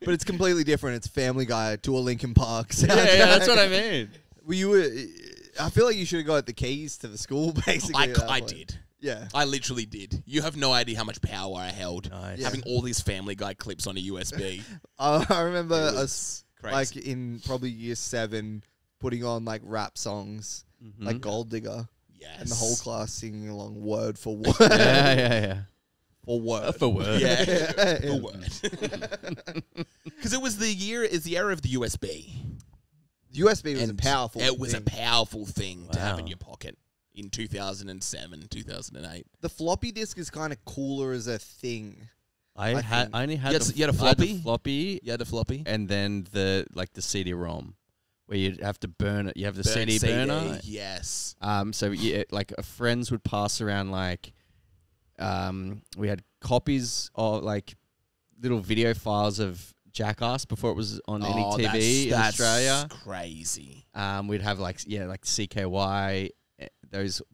But it's completely different. It's Family Guy to a Linkin Park soundtrack. yeah, that's what I mean. I feel like you should have got the keys to the school, basically. at that I point. did. Yeah. I literally did. You have no idea how much power I held. Nice. Yeah. Having all these Family Guy clips on a USB. I remember It us, was like, crazy. in probably year 7, putting on, like, rap songs, like Gold Digger, Yes. and the whole class singing along word for word. Yeah. For word. For word. Yeah. Yeah. The word. Because it was the era of the USB. USB was And a powerful It was thing. a powerful thing to have in Wow. your pocket in 2007, 2008. The floppy disk is kind of cooler as a thing. I only had You had a I floppy? the floppy, You had a floppy. and then the CD-ROM, where you'd have to burn it. You have the Burn CD burner. Yes. So yeah, like friends would pass around like, we had copies of like little video files of Jackass before it was on any TV in Australia. Crazy. We'd have like CKY,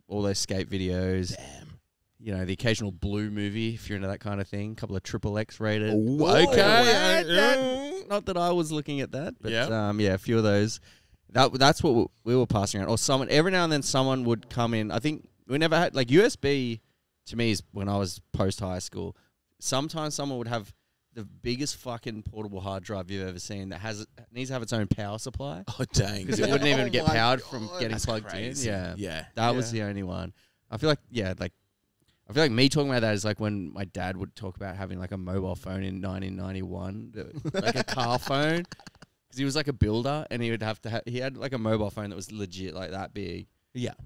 all those skate videos. Damn. You know, the occasional Blue movie if you're into that kind of thing. A couple of XXX rated. Ooh, Okay. Not that I was looking at that, but yeah, a few of those. That's what we were passing around. Or someone every now and then someone would come in. I think we never had like USB. To me, is when I was post high school. Sometimes someone would have the biggest fucking portable hard drive you've ever seen that needs to have its own power supply. Oh dang! Because it wouldn't even get powered from getting That's plugged crazy. in. Yeah. That was the only one. I feel like me talking about that is like when my dad would talk about having like a mobile phone in 1991, like a car phone, because he was like a builder and he would have to he had like a mobile phone that was legit like that big,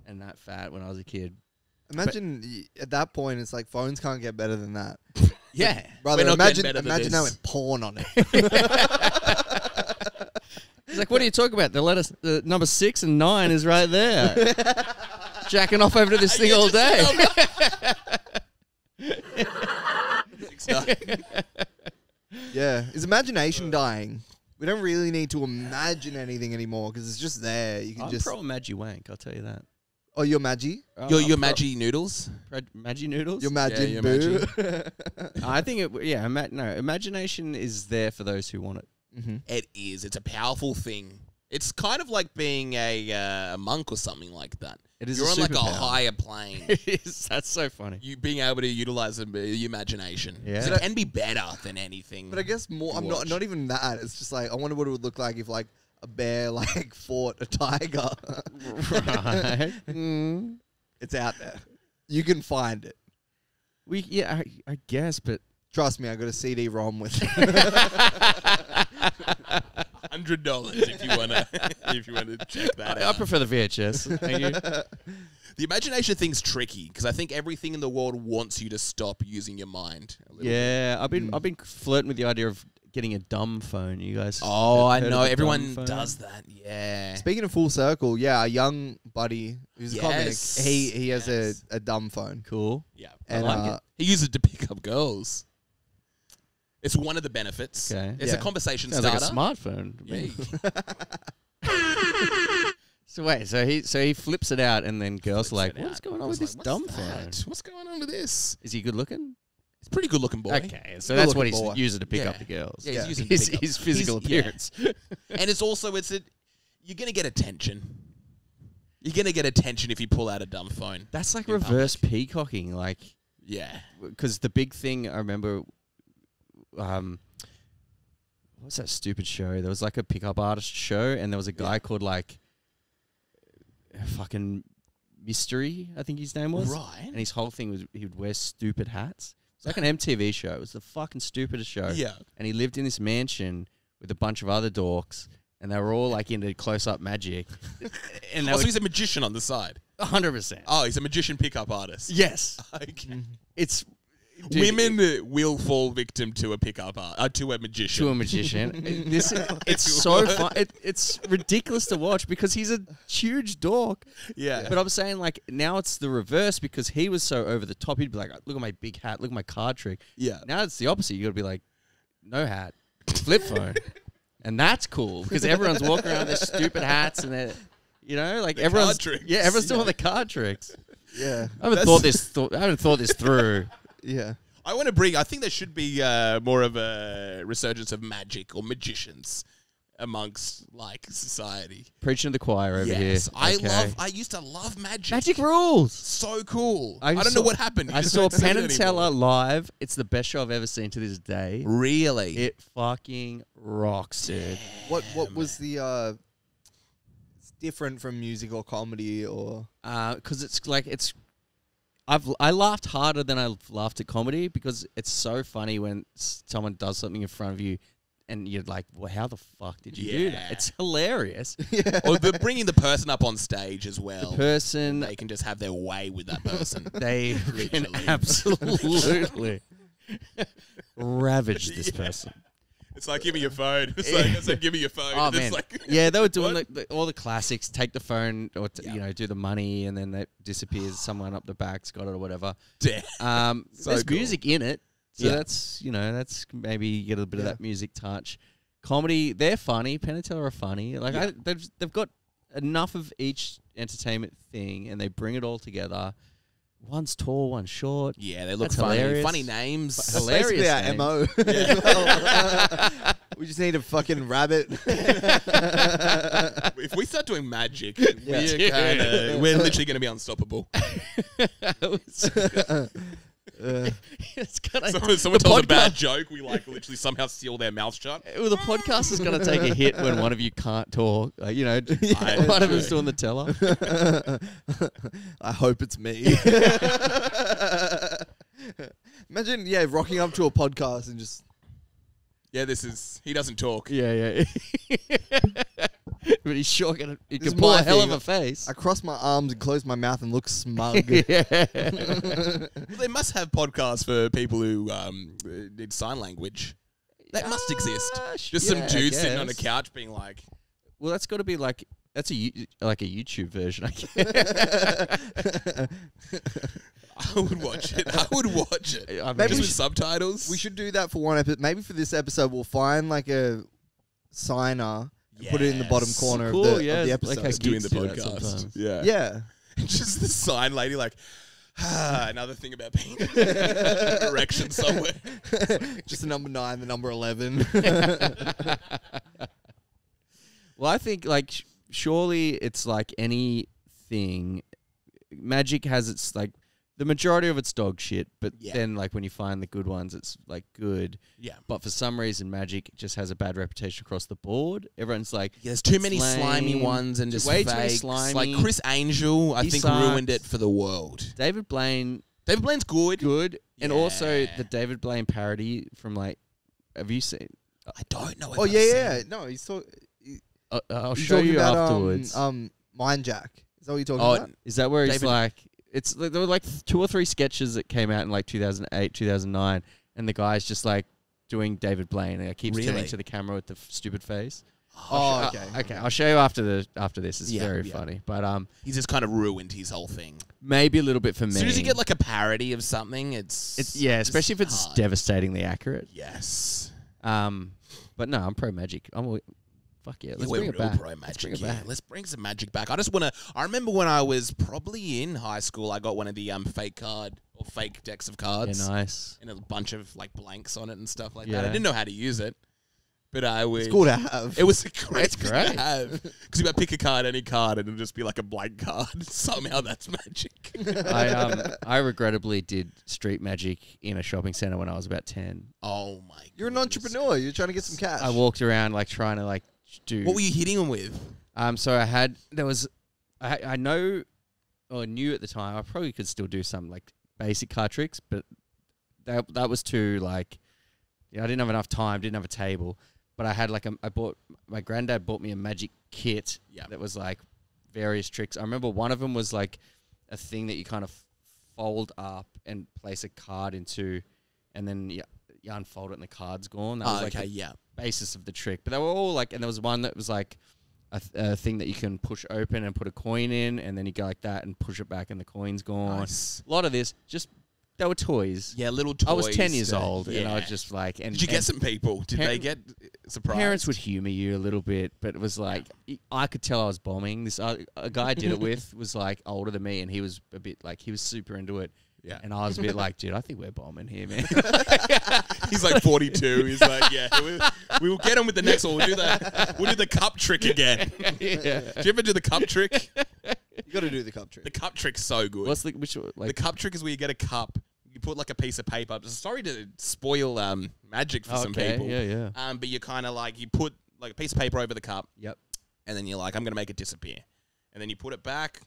and that fat when I was a kid. Imagine at that point, it's like phones can't get better than that. Yeah, Brother, We're not getting imagine better than now this. with porn on it. He's like, what are you talking about? The number 6 and 9 is right there. Jacking off over to this thing all day. Yeah. Is imagination dying? We don't really need to imagine anything anymore because it's just there. You can I'm just. pro Magi Wank, I'll tell you that. Oh, you're Magi? Your Maggi noodles. Magi noodles? You're Magi you're Boo? I think imagination is there for those who want it. Mm-hmm. It is. It's a powerful thing. It's kind of like being a monk or something like that. It is You're a on like a superpower. higher plane. It is. That's so funny. You being able to utilize your imagination. Yeah. 'Cause it can be better than anything. But I guess more. I'm not even that. It's just like I wonder what it would look like if like a bear like fought a tiger. Right. It's out there. You can find it. I guess, but Trust me, I got a CD-ROM with. $100 if you wanna check that I out. prefer the VHS. Thank you. The imagination thing's tricky because I think everything in the world wants you to stop using your mind. A little bit. Yeah, I've been flirting with the idea of getting a dumb phone. You guys? Oh, I heard of know. the Everyone dumb phone? does that. Yeah. Speaking of full circle, yeah, a young buddy who's a comic. Yes. He has Yes. a dumb phone, Cool. Yeah. and like it. He uses it to pick up girls. It's one of the benefits. Okay. It's Yeah. a conversation Sounds like a starter. smartphone. to me. Yeah. So wait, so he flips it out, and then girls are like, Flips it "What's out. going I on was with this like, dumb "What's phone?" that? What's going on with this? Is he good looking? He's a pretty good looking boy. Okay, so that's what he's Good-looking boy. using to pick Yeah. up the girls. Yeah, he's Yeah. using to his, pick up. his physical He's- yeah. appearance. And it's also you're gonna get attention. You're gonna get attention if you pull out a dumb phone. That's like In reverse peacocking, like Yeah. because the big thing I remember, what's that stupid show? There was like a pickup artist show, and there was a guy called like fucking Mystery, I think his name was. Right. And his whole thing was he would wear stupid hats. It's like an MTV show. It was the fucking stupidest show. Yeah. And he lived in this mansion with a bunch of other dorks, and they were all like into close-up magic. And they Also, were he's a magician on the side. 100%. Oh, he's a magician pickup artist. Yes. Okay. It's dude, Women will fall victim to a pickup to a magician. to a magician. It's so fun. It's ridiculous to watch because he's a huge dork. Yeah. But I'm saying like now it's the reverse because he was so over the top. He'd be like, "Look at my big hat. Look at my card trick." Yeah. Now it's the opposite. You got to be like, "No hat, flip phone," and that's cool because everyone's walking around with their stupid hats and they're, you know, like The everyone's card tricks. yeah, everyone's doing the card tricks. Yeah, I haven't thought this through. yeah. I think there should be more of a resurgence of magic or magicians amongst like society. Preaching to the choir over here. I used to love magic. Magic rules. So cool. I I don't saw- know what happened. You I just saw don't see Penn it and Teller anymore. live. It's the best show I've ever seen to this day. Really? It fucking rocks, dude. What was the? It's different from music or comedy or. Because it's like I laughed harder than I laughed at comedy because it's so funny when someone does something in front of you and you're like, well, how the fuck did you do Yeah. that? It's hilarious. Or they're bringing the person up on stage as well. The person, They can just have their way with that person. they can Literally. absolutely. ravaged this person. It's like, give me your phone. It's like give me your phone. Oh, And man. it's like, Yeah, they were doing all the classics. Take the phone or, do the money and then it disappears. Someone up the back's got it or whatever. Damn. There's cool. music in it. So Yeah. that's maybe get a bit of that music touch. Comedy, they're funny. Penn and Teller are funny. Like they've got enough of each entertainment thing and they bring it all together. One's tall, one's short. Yeah, they look That's funny. hilarious. Funny names. That's Hilarious basically our name. MO. as well. We just need a fucking rabbit. If we start doing magic, we're literally going to be unstoppable. It's gonna, So someone tells a bad joke, we like literally somehow seal their mouth shut. well, the podcast is going to take a hit when one of you can't talk. Like, one of them's doing the teller. I hope it's me. Imagine, rocking up to a podcast and just... Yeah, he doesn't talk. Yeah. But he's sure he This can is pull my a hell of thing. a face. I cross my arms and close my mouth and look smug. Yeah. Well, they must have podcasts for people who need sign language. That must exist. Just some dude sitting on a couch being like... Well, that's got to be like a YouTube version, I guess. I would watch it. I mean, Maybe with subtitles. We should do that for one episode. Maybe for this episode, we'll find like a signer and put it in the bottom corner Cool, of the episode. like how doing geeks the do that podcast. sometimes. Yeah. Just the sign lady like, another thing about being erection somewhere. Just the number 9, the number 11. Well, I think surely it's like anything. Magic has its like the majority of it's dog shit, but then like when you find the good ones, it's like good. Yeah. But for some reason, Magic just has a bad reputation across the board. Everyone's like, There's too many lame, slimy ones and just way too many fakes. slimy. Like Chris Angel, I He think sucks. ruined it for the world. David Blaine, David Blaine's good. and also Yeah. the David Blaine parody from have you seen? I don't know. If Oh, I've yeah, seen yeah. it. No, he's talking... I'll show you about, afterwards. Mind Jack. Is that what you're talking about? Is that where he's David- like? It's there were like 2 or 3 sketches that came out in like 2008, 2009, and the guy's just like doing David Blaine and he keeps turning Really? to the camera with the stupid face. Oh, okay. Okay, I'll show you after this. It's Yeah, very yeah. funny, but He's just kind of ruined his whole thing. maybe a little bit for me. As soon as you get like a parody of something, it's especially if it's hard. devastatingly accurate. Yes. But no, I'm pro Magic. Fuck yeah, let's we're bring it real back. pro Let's magic. bring it Yeah, back. let's bring some magic back. I remember when I was probably in high school, I got one of the fake decks of cards. Yeah, nice. And a bunch of like blanks on it and stuff like that. Yeah. I didn't know how to use it, but I was. It's cool to have. It was a great It's thing great. to have because you might pick a card, any card, and it'll just be like a blank card. Somehow that's magic. I regrettably did street magic in a shopping center when I was about 10. Oh my! You're an goodness. entrepreneur. You're trying to get some cash. I walked around like trying to like do. What were you hitting them with? So I knew at the time I probably could still do some like basic card tricks, but that was too like, I didn't have enough time, didn't have a table, but I had like my granddad bought me a magic kit that was like various tricks. I remember one of them was like a thing that you kind of fold up and place a card into, and then you unfold it and the card's gone. That was like the basis of the trick. But they were all like, and there was one that was like a thing that you can push open and put a coin in, and then you go like that and push it back and the coin's gone. Nice. A lot of this, just, they were toys. Yeah, little toys. I was 10 years old, and I yeah. was just like... Did you get some people? Did they get surprised? Parents would humour you a little bit, but it was like, I could tell I was bombing. This a guy I did it with was like older than me, and he was a bit like, he was super into it. Yeah. And I was a bit like, dude, I think we're bombing here, man. He's like 42. He's like, yeah, we will get him with the next one. We'll do the cup trick again. Yeah. Do you ever do the cup trick? You got to do the cup trick. The cup trick's so good. What's which the like? cup trick is where you get a cup, you put like a piece of paper. Sorry to spoil magic for some people. Yeah. But you kind of like, you put like a piece of paper over the cup. Yep. And then you're like, I'm going to make it disappear. And then you put it back.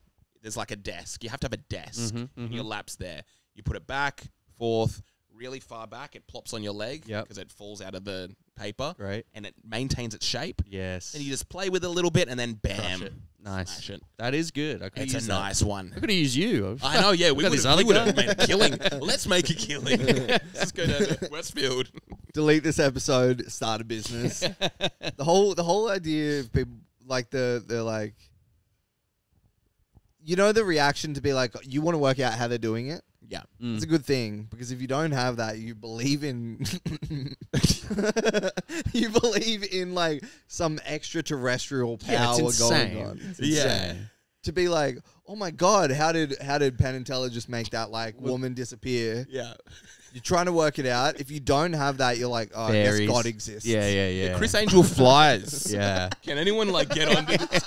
There's like a desk. You have to have a desk. And your lap's there. You put it back, forth, really far back. It plops on your leg because it falls out of the paper. Great. And it maintains its shape. Yes. And you just play with it a little bit and then bam. Nice. Smash it. That is good. It's a nice one. I could have used you. I know, yeah. We got would this other have guy. made a killing. Let's make a killing. Let's go down to Westfield. Delete this episode. Start a business. the whole idea of people like they're like, you know, the reaction to be like, you want to work out how they're doing it. Yeah. It's a good thing because if you don't have that, you believe in you believe in like some extraterrestrial power it's going insane. on. It's Yeah. insane. To be like, oh my god, how did Penn and Teller just make that like woman disappear? Yeah. You're trying to work it out. If you don't have that, you're like, oh, I guess Fairies. God exists. Yeah. Chris Angel flies. Yeah. Can anyone like get on this?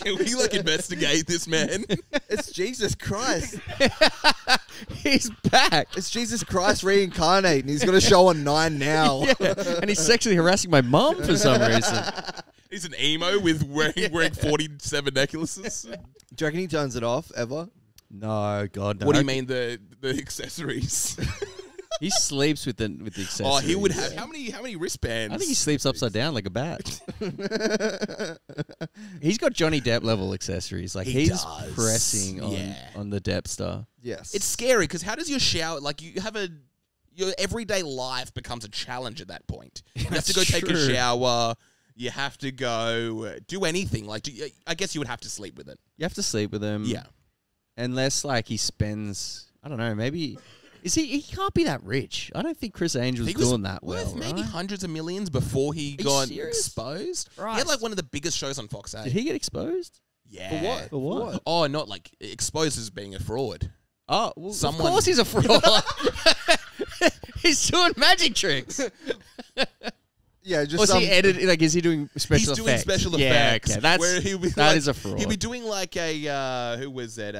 Can we like investigate this man? It's Jesus Christ. He's back. It's Jesus Christ reincarnated, and he's got a show on 9 now. Yeah. And he's sexually harassing my mum for some reason. He's an emo with wearing 47 necklaces. Do you reckon he turns it off ever? No, God, no. What do you mean the accessories? He sleeps with the accessories. Oh, he would have how many wristbands? I think he sleeps upside down like a bat. He's got Johnny Depp level accessories. Like He he's does. pressing Yeah. on the Depp star. Yes. It's scary because how does your shower like your everyday life becomes a challenge at that point. You have to go take a shower. You have to go do anything. Like I guess you would have to sleep with it. You have to sleep with him. Yeah. Unless like he spends, I don't know, maybe he can't be that rich. I don't think Chris Angel's He was doing that worth well. maybe right? hundreds of millions before he you got serious? exposed. He Christ. had like one of the biggest shows on Fox 8. Did he get exposed? Yeah. For what? For what? Oh, not like exposed as being a fraud. Oh, well, Someone- of course he's a fraud. He's doing magic tricks. Yeah, just Or is some, he edited? Like, is he doing special He's effects? doing special yeah, effects. Okay, that's where he'll be that like, is a fraud. He'll be doing like a who was it?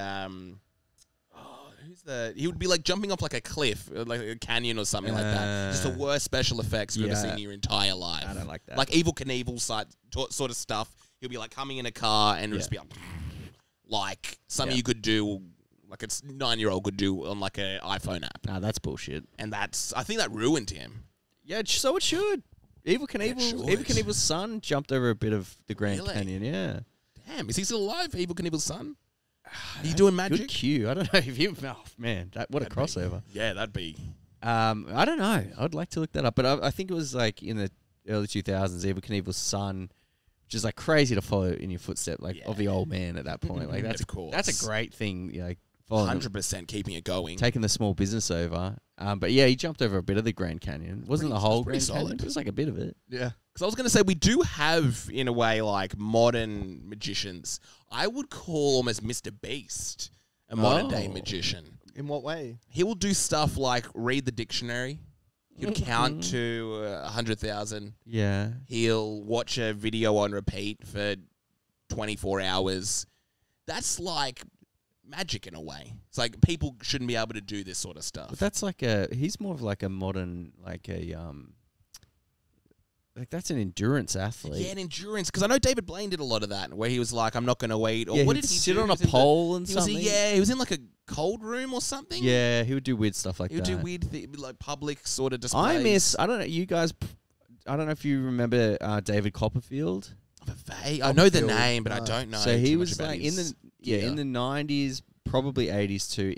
He would be like jumping off like a cliff, like a canyon or something like that. Just the worst special effects you've ever seen in your entire life. I don't like that. Like Evil Knievel sort of stuff. He'll be like coming in a car and it'll just be like something you could do, like a 9-year-old could do on like an iPhone app. Nah, that's bullshit. And I think that ruined him. Yeah, so it should. Evil Knievel's son jumped over a bit of the Grand Really? Canyon. Yeah. Damn, is he still alive? Evil Knievel's son? He's doing magic? Good cue. I don't know if you. Oh man, what a crossover. Yeah, that'd be. I don't know. I'd like to look that up, but I think it was like in the early 2000s. Evil Knievel's son, which is like crazy to follow in your footsteps, like of the old man at that point. Like that's Of course. that's a great thing. You know, like following 100% keeping it going. taking the small business over. But yeah, he jumped over a bit of the Grand Canyon. It wasn't the whole pretty Grand Canyon. solid. It was like a bit of it. yeah. Because I was going to say, we do have, in a way, like modern magicians. I would call almost Mr. Beast a modern day magician. In what way? He will do stuff like read the dictionary. He'll count to 100,000. Yeah. He'll watch a video on repeat for 24 hours. That's like magic in a way. It's like people shouldn't be able to do this sort of stuff. But that's like he's more of like a modern, like that's an endurance athlete. Yeah, and endurance. Because I know David Blaine did a lot of that, where he was like, "I'm not going to wait." Or Yeah, what he'd did he sit do? on He a was in the- pole and he was something? he was in like a cold room or something. Yeah, he would do weird stuff like he would that. do weird, like public sort of displays. I miss. I don't know. You guys. I don't know if you remember David Copperfield. I know the Copperfield, name, but I no. don't know. So he too was much about like his in the 90s, probably 80s too.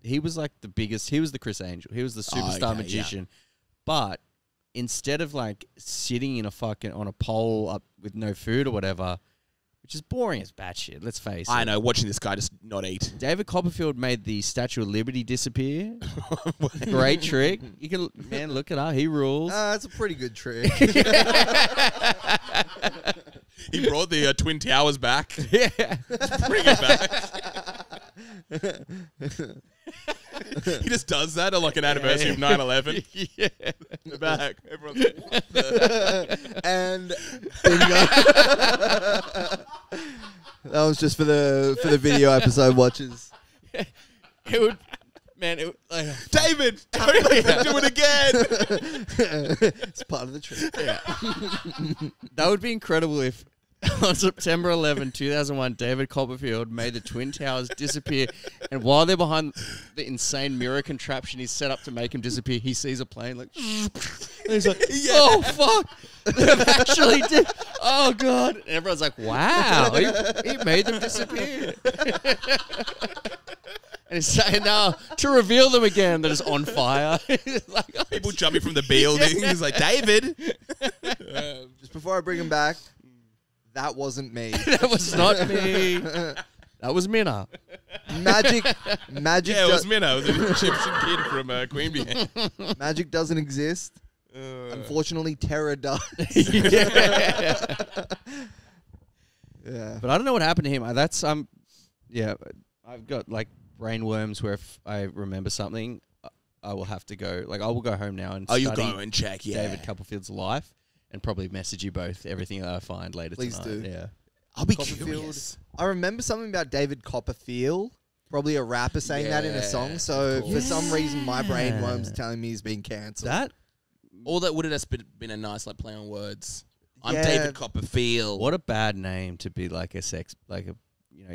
He was like the biggest. He was the Chris Angel. He was the superstar okay, magician. But instead of like sitting in on a pole up with no food or whatever, which is boring as batshit. Let's face it. I know. Watching this guy just not eat. David Copperfield made the Statue of Liberty disappear. Great trick. You can look it up. He rules. That's a pretty good trick. He brought the Twin Towers back. Yeah. Bring it back. He just does that on like an anniversary of 9/11. Yeah. In the back. Everyone's like, what the? And bingo. That was just for the video episode watchers. It would, man. It would, like, David, don't let them do it again. It's part of the trick. yeah. That would be incredible if on September 11, 2001, David Copperfield made the Twin Towers disappear, and while they're behind the insane mirror contraption he's set up to make him disappear, he sees a plane like, and he's like, Yeah. "Oh fuck, they've actually did." oh God. And everyone's like, wow, he made them disappear. And he's saying now to reveal them again, they're just on fire. Like, oh, People jumping from the building. He's like, David. Just before I bring him back, that wasn't me. that was not me. That was Minna. Magic. Yeah, it was Minna. It was an Egyptian kid from Queanbeyan. Magic doesn't exist. Unfortunately, terror does. Yeah. Yeah. But I don't know what happened to him. That's yeah. I've got like brain worms where if I remember something, I will have to go. Like I will go home now and Oh, you'll study go and check, yeah. David Copperfield's life and probably message you both everything that I find later Please tonight. do. Yeah. I'll be Copperfield. curious. I remember something about David Copperfield. Probably a rapper saying that in a song. So for some reason, my brain worm's telling me he's been cancelled. That Or that would have just been a nice like play on words. I'm Yeah. David Copperfield. what a bad name to be like a sex like a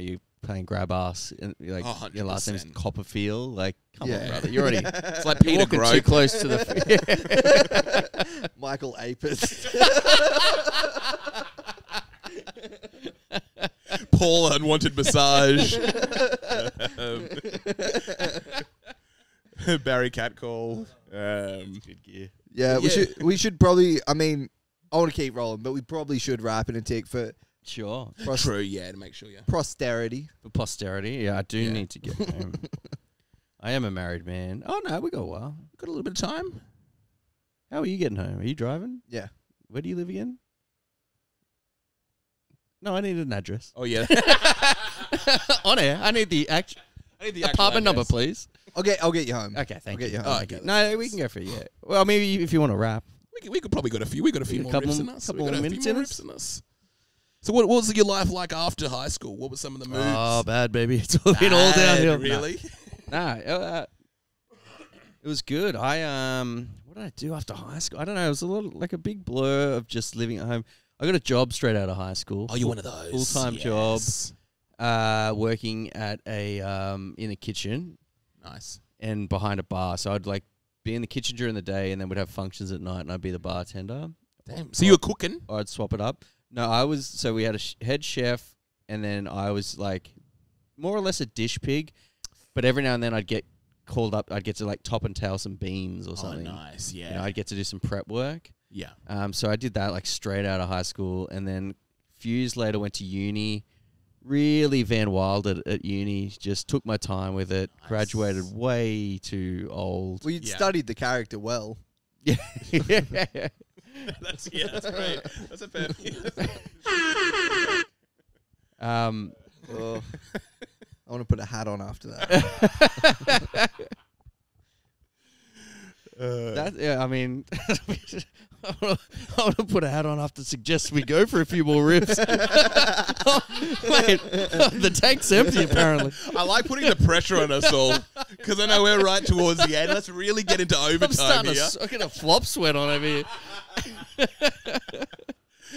you playing grab ass and you're like Oh, your last name's 100%. Copperfield. Like come Yeah. on, brother, you're already It's like you're Peter walking Grove. too close to the. Michael Apis. Paul Unwanted Massage. Barry Catcall. Good gear. Yeah, Yeah. we should probably. I mean, I want to keep rolling, but we probably should wrap in a tick for Sure. True, yeah, to make sure, yeah. posterity. For posterity, yeah, I do Yeah. need to get home. I am a married man. Oh no, we got a while. Got a little bit of time. How are you getting home? Are you driving? Yeah. Where do you live again? No, I need an address. Oh, yeah. On air. I need the apartment number, please. I'll get you home. Okay, thank I'll you. get you home. Oh, Okay. okay. No, we can go for it. Yeah. Well, maybe if you want to wrap. We could probably got a few. We got a few A more couple- riffs in us. couple We got a minutes few in more us? riffs in us. So what was your life like after high school? What were some of the moves? Oh, bad baby. It's all been all Bad, downhill. Really? Nah, it was good. What did I do after high school? I don't know. It was a lot like a big blur of just living at home. I got a job straight out of high school. Oh, you're one of those. Full-time job. Working at a in a kitchen Nice. and behind a bar. So I'd like be in the kitchen during the day and then we'd have functions at night and I'd be the bartender. Damn. So you were cooking? Or I'd swap it up. No, so we had a head chef and then I was like more or less a dish pig, but every now and then I'd get called up. I'd get to like top and tail some beans or something. Oh, nice. Yeah. You know, I'd get to do some prep work. yeah. So I did that like straight out of high school and then a few years later went to uni. Really Van Wild at uni. Just took my time with it. Nice. Graduated way too old. Well, you'd Yeah. studied the character well. Yeah. That's great. That's a fair. Oh, I want to put a hat on after that. I mean, I want to put a hat on after suggest we go for a few more riffs. Wait, the tank's empty apparently. I like putting the pressure on us all because I know we're right towards the end. Let's really get into I'm overtime starting here. to get a flop sweat on over here.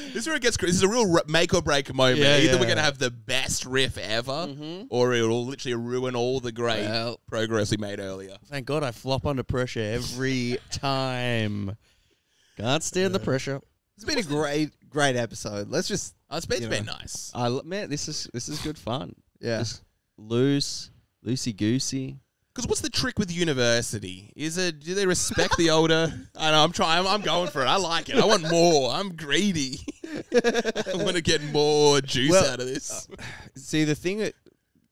This is where it gets. This is a real make or break moment. Yeah, Either yeah. we're gonna have the best riff ever, or it'll literally ruin all the great Well. progress we made earlier. Thank God I flop under pressure every time. Can't stand the pressure. It's been a great episode. Let's just Oh, it's been nice. Man, this is good fun. yeah. Just loosey goosey. Because what's the trick with university? Is it do they respect the older? I know I'm going for it. I like it. I want more. I'm greedy. I want to get more juice out of this. See, the thing that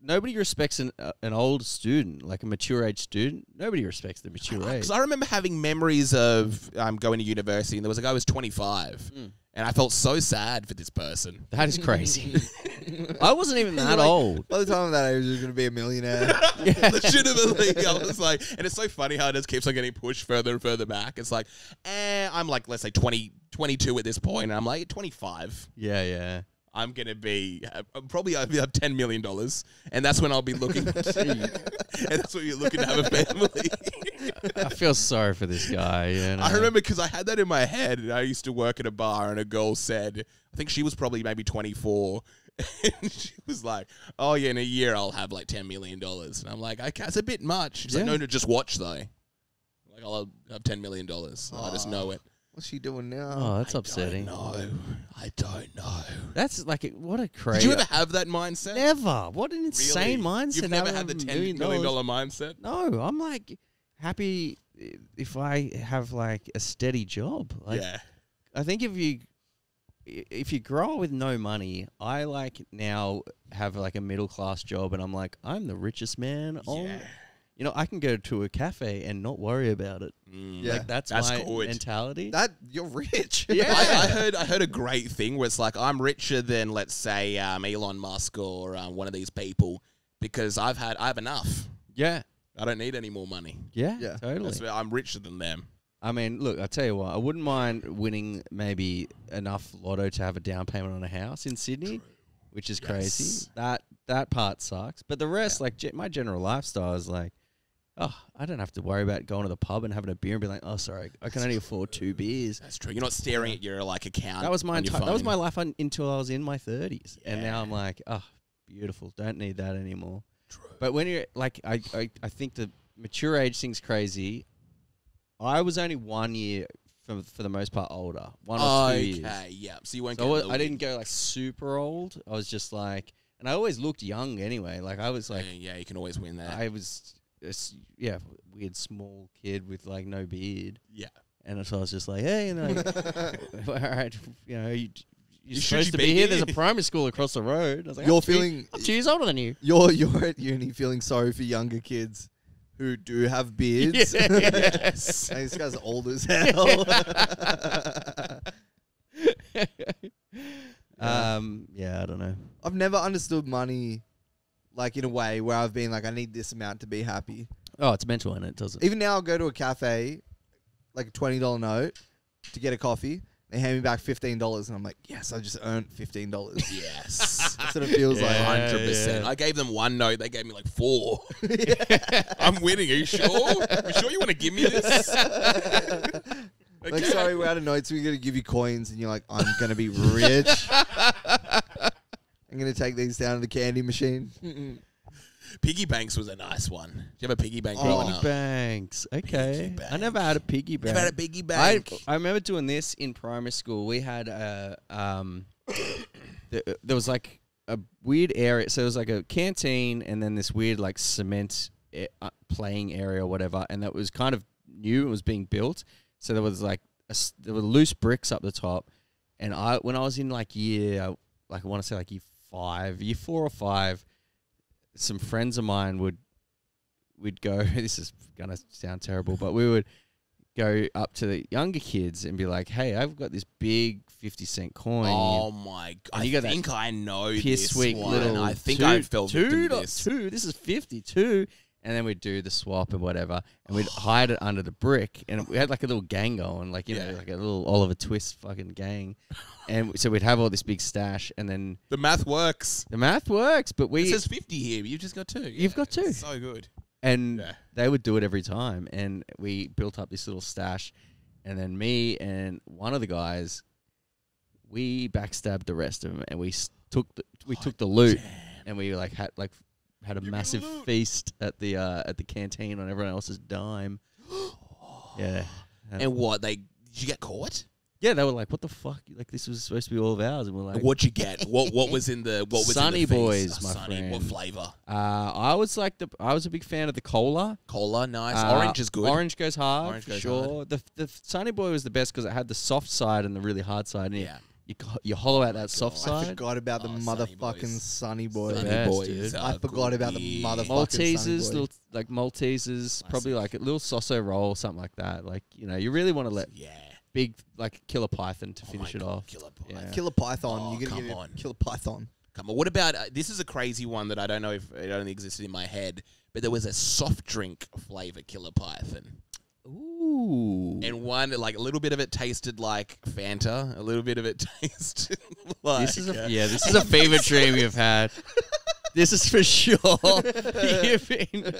nobody respects an old student, like a mature age student. Nobody respects the mature age. Because I remember having memories of going to university, and there was a guy who was 25, and I felt so sad for this person. That is crazy. I wasn't even that old. By the time of that age, you're going to be a millionaire. Legitimately, I was like, and it's so funny how it just keeps on getting pushed further and further back. It's like, I'm like, let's say 22 at this point, and I'm like 25. Yeah. I'm gonna be probably I'll have $10 million, and that's when I'll be looking. and that's when you're looking to have a family. I feel sorry for this guy. You know? I remember because I had that in my head. And I used to work at a bar, and a girl said, I think she was probably maybe 24. And she was like, "Oh yeah, in a year I'll have like $10 million." And I'm like, "Okay, that's a bit much." She's like, "No, just watch though. Like I'll have $10 million. I just know it." What's she doing now? Oh, that's upsetting. I don't know. That's like what a crazy. Did you ever have that mindset? Never. What an insane mindset. You've never Having had the $1 $10 million mindset? No, I'm like happy if I have like a steady job. Like, Yeah. I think if you grow up with no money, I like now have like a middle class job, and I'm like, I'm the richest man on. Yeah. You know, I can go to a cafe and not worry about it. Yeah. Like that's my good. mentality. That you're rich. Yeah. I heard a great thing where it's like I'm richer than, let's say, Elon Musk or one of these people because I have enough. Yeah. I don't need any more money. Yeah. Yeah. Totally. That's where I'm richer than them. I mean, look, I tell you what, I wouldn't mind winning maybe enough lotto to have a down payment on a house in Sydney, which is crazy. That part sucks. But the rest, like my general lifestyle is like, oh, I don't have to worry about going to the pub and having a beer and be like, oh, sorry, I can only afford 2 beers. That's true. You're not staring at your like account. That was my on your that was phone. my life until I was in my 30s, and now I'm like, oh, beautiful. Don't need that anymore. True. But when you're like, I think the mature age thing's crazy. I was only 1 year for the most part older, 1 or 2 years. Okay, yeah. So you weren't. So I didn't go like super old. I was just like, and I always looked young anyway. Like I was like, yeah, you can always win that. I was, weird small kid with like no beard. Yeah. And so I was just like, hey, and like, all right, you know, you're Should supposed you to be be here. here? There's a primary school across the road. I was like, You're I'm 2 feeling- I'm 2 years older than you. You're at uni feeling sorry for younger kids who do have beards. Yes. And this guy's old as hell. Yeah, I don't know. I've never understood money like in a way where I've been like, I need this amount to be happy. Oh, it's mental, and it doesn't. Even now I'll go to a cafe, like a $20 note to get a coffee. They hand me back $15 and I'm like, yes, I just earned $15. Yes. That's what it feels like. Yeah. 100%. I gave them 1 note. They gave me like 4. I'm winning. Are you sure? You sure you want to give me this? Like, Okay. sorry, we're out of notes. We're going to give you coins. And you're like, I'm going to be rich. I'm going to take these down to the candy machine. Piggy banks was a nice one. Do you have a piggy bank Oh, growing Piggy up? banks. Okay. Piggy I never had a piggy bank. Never had a piggy bank. I remember doing this in primary school. We had there was like a weird area. So it was like a canteen and then this weird like cement playing area or whatever. And that was kind of new. It was being built. So there was like there were loose bricks up the top. And when I was in like I want to say like year 4 or 5, some friends of mine would go, this is going to sound terrible, but we would go up to the younger kids and be like, hey, I've got this big 50-cent coin. Oh my god! And you got I think I know piss this weak one. little I think I fell victim to $2. this. This is 52. And then we'd do the swap and whatever, and we'd hide it under the brick, and we had like a little gang going, like, you know, like a little Oliver Twist fucking gang. And so we'd have all this big stash, and then The math works. the math works, but It says 50 here, but you've just got 2. You've got 2. So good. And they would do it every time. And we built up this little stash. And then me and one of the guys, we backstabbed the rest of them. And we took the loot. And we had a massive feast at the canteen on everyone else's dime. Yeah. And what? Did you get caught? Yeah, they were like, "What the fuck? Like, this was supposed to be all of ours." And we're like, What'd you get? What was in the Sunny in the Boys, feast? my Sunny. friend. What flavor? I was a big fan of the cola. Cola, nice. Orange is good. Orange goes hard, Orange for goes sure. The Sunny Boy was the best because it had the soft side and the really hard side. And Yeah. you hollow out that soft I side. forgot about the Sunny motherfucking Boys. Sunny Boy. Sunny Yes, Boys. dude. are I forgot about the good. motherfucking Sunny Maltesers, Boy. little like Maltesers, probably like a little Soso roll, something like that. Like, you know, you really want to let Yeah. big like Killer Python to Oh finish my it God, off. Killer Python. Yeah. Killer Python. Oh, You're going come to on. get Killer Python. Come on. What about this is a crazy one that I don't know if it only existed in my head, but there was a soft drink flavor Killer Python. Ooh. And one, like, a little bit of it tasted like Fanta. A little bit of it tasted like... This is a fever dream you've had. This is for sure. You've been.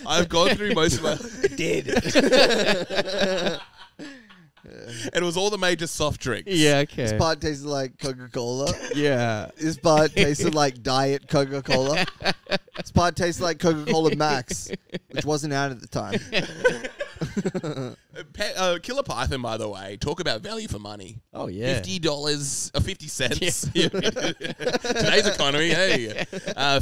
I've gone through most of my... It did. And it was all the major soft drinks. Yeah. Okay. This part tasted like Coca-Cola. Yeah. This part tasted like Diet Coca-Cola. This part tasted like Coca-Cola Max, which wasn't out at the time. Killer Python, by the way, talk about value for money. Oh yeah. $50, 50 cents. Today's economy, hey.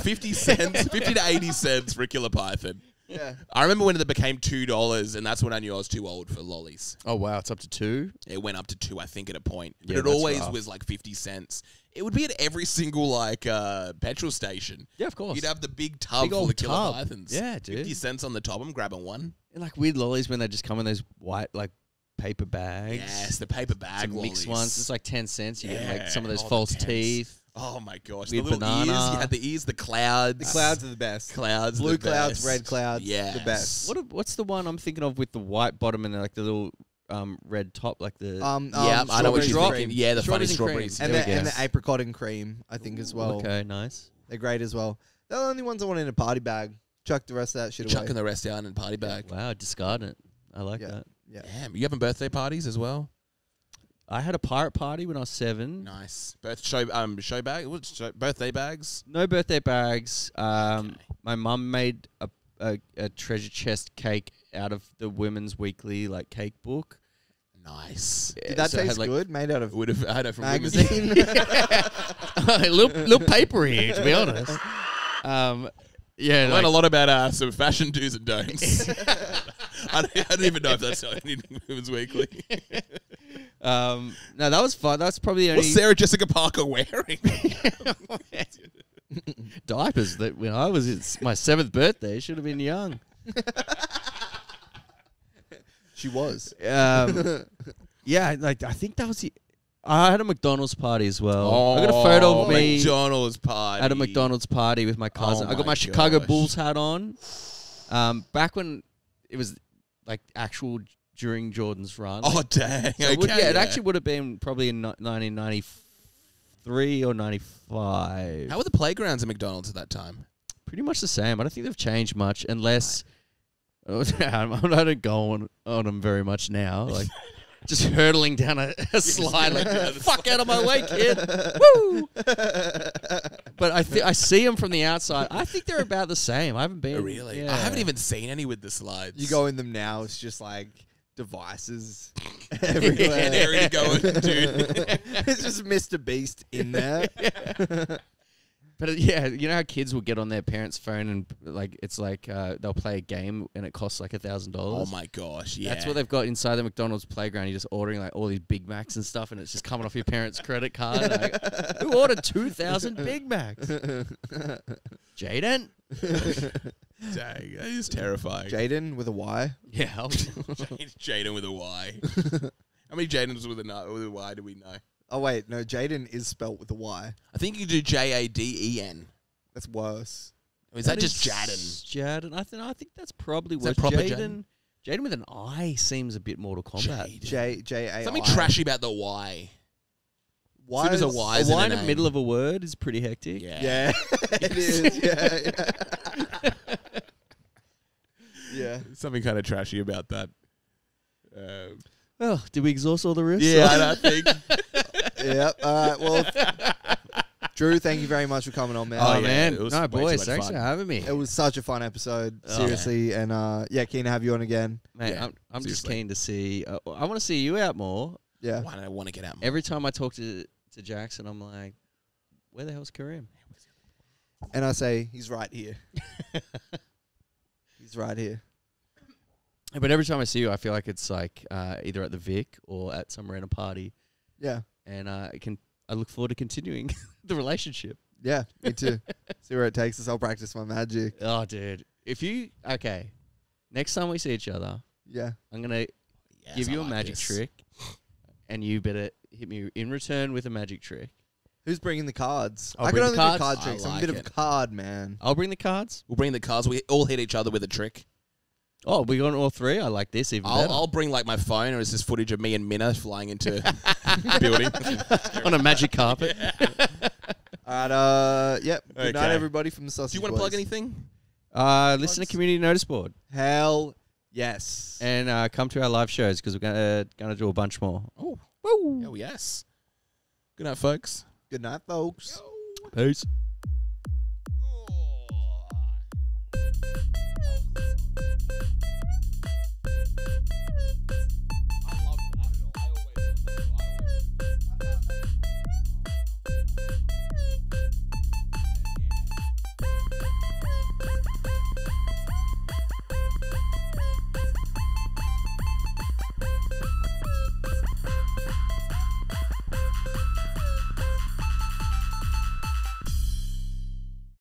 50 cents, 50 to 80 cents for a Killer Python. Yeah. I remember when it became $2, and that's when I knew I was too old for lollies. Oh wow, it's up to 2. It went up to 2, I think, at a point. But Yeah, it that's always rough. was like 50 cents. It would be at every single like petrol station. Yeah, of course. You'd have the big tub Big full old of Killer tub. Pythons. Yeah, dude. 50 cents on the top. I'm grabbing one. And like weird lollies when they just come in those white like paper bags. Yes, the paper bag Some lollies. mixed ones. It's like 10 cents. You get like Yeah. some of those Oh, the false tents. teeth. Oh my gosh, Weird the little ears. banana. You had the ears, the clouds. The clouds are the best. Clouds, Blue the clouds, best. red clouds. Yes. The best. What's the one I'm thinking of with the white bottom and like the little red top, like the Yeah, I know what you're strawberries thinking. Yeah, the funny Strawberries strawberries. and And There we the, go. and the apricot and cream, I think, as well. Okay, nice. They're great as well. They're the only ones I want in a party bag. Chuck the rest of that shit away. Chucking the rest out in a party bag. Wow, discard it. I like Yeah. that. Yeah. Damn, you having birthday parties as well? I had a pirate party when I was 7. Nice. Show bag. What's birthday bags? No birthday bags. Okay. My mum made a treasure chest cake out of the Women's Weekly like cake book. Nice. Did that So it had, taste like, good? Made out of Would have had it from magazine? a little papery, to be honest. Yeah, I learned a lot about some fashion do's and don'ts. I don't even know if that's anything in Women's Weekly. no, that was fun. That's probably the only What's Sarah Jessica Parker wearing? diapers that when I was it's my 7th birthday. Should have been young. She was. Yeah, like I think that was the. I had a McDonald's party as well. I got a photo of me McDonald's party. at a McDonald's party with my cousin. I got my my Chicago gosh. Bulls hat on. Back when it was like actual during Jordan's run. Oh, dang. So it would- Okay, yeah, it actually would have been probably in 1993 or 95. How were the playgrounds at McDonald's at that time? Pretty much the same. I don't think they've changed much unless I don't go on them very much now. Like just hurtling down a slide like, fuck out of my way, kid. Woo! But I see them from the outside. I think they're about the same. I haven't been. Really? Yeah. I haven't even seen any with the slides. You go in them now, it's just like devices everywhere. and there you go, dude. It's just Mr. Beast in there. But yeah, you know how kids will get on their parents' phone and like it's like they'll play a game and it costs like $1,000. Oh my gosh, yeah. That's what they've got inside the McDonald's playground. You're just ordering like all these Big Macs and stuff, and it's just coming off your parents' credit card. Like, who ordered 2,000 Big Macs? Jaden. Dang, that is terrifying. Jaden with a Y. Yeah. Jaden with a Y. How many Jadens with a Y do we know? Oh wait, no, Jaden is spelt with a Y. I think you do Jaden. That's worse. Or is that just Jaden? Jaden. I think that's probably Is worse. that proper Jaden. Jaden with an I seems a bit Mortal Kombat. Jaden. J-A-I. Something trashy about the Y. Y Soon as a is- Y A is in Y a in the name. middle of a word is pretty hectic. Yeah. Yeah, it is. Yeah. Yeah. Something kind of trashy about that. Well, did we exhaust all the risks? Yeah, I think. Yep. All right. Well, Drew, thank you very much for coming on, man. Oh, yeah, man. it was No, way too boys, much thanks fun. for having me. It was such a fun episode, Oh, seriously, and yeah, keen to have you on again. Mate, Yeah, I'm just seriously. keen to see. I want to see you out more. Yeah. Why don't I want to get out more? Every time I talk to Jackson, I'm like, where the hell's Kareem? And I say he's right here. He's right here. But every time I see you, I feel like it's like either at the Vic or at some random party, Yeah. and I look forward to continuing the relationship. Yeah. Me too. See where it takes us. I'll practice my magic. Oh, dude, next time we see each other, Yeah. I'm gonna Yes, give I you a like magic this. trick, and you better hit me in return with a magic trick. Who's bringing the cards? I'll I can bring the only cards. do card I tricks. I'm a like bit of it. a card man. I'll bring the cards. We'll bring the cards. We all hit each other with a trick. Oh, we got all three. I like this even better. I'll bring like my phone, or is this footage of me and Minna flying into building? On a magic carpet. All right. Yep. Good night, Okay. everybody from the Sausage Do you want to Boys. plug anything? Listen to Community Notice Board Hell yes. and come to our live shows because we're gonna do a bunch more. Oh, Woo! oh yes. Good night, folks. Good night, folks. Peace. Oh.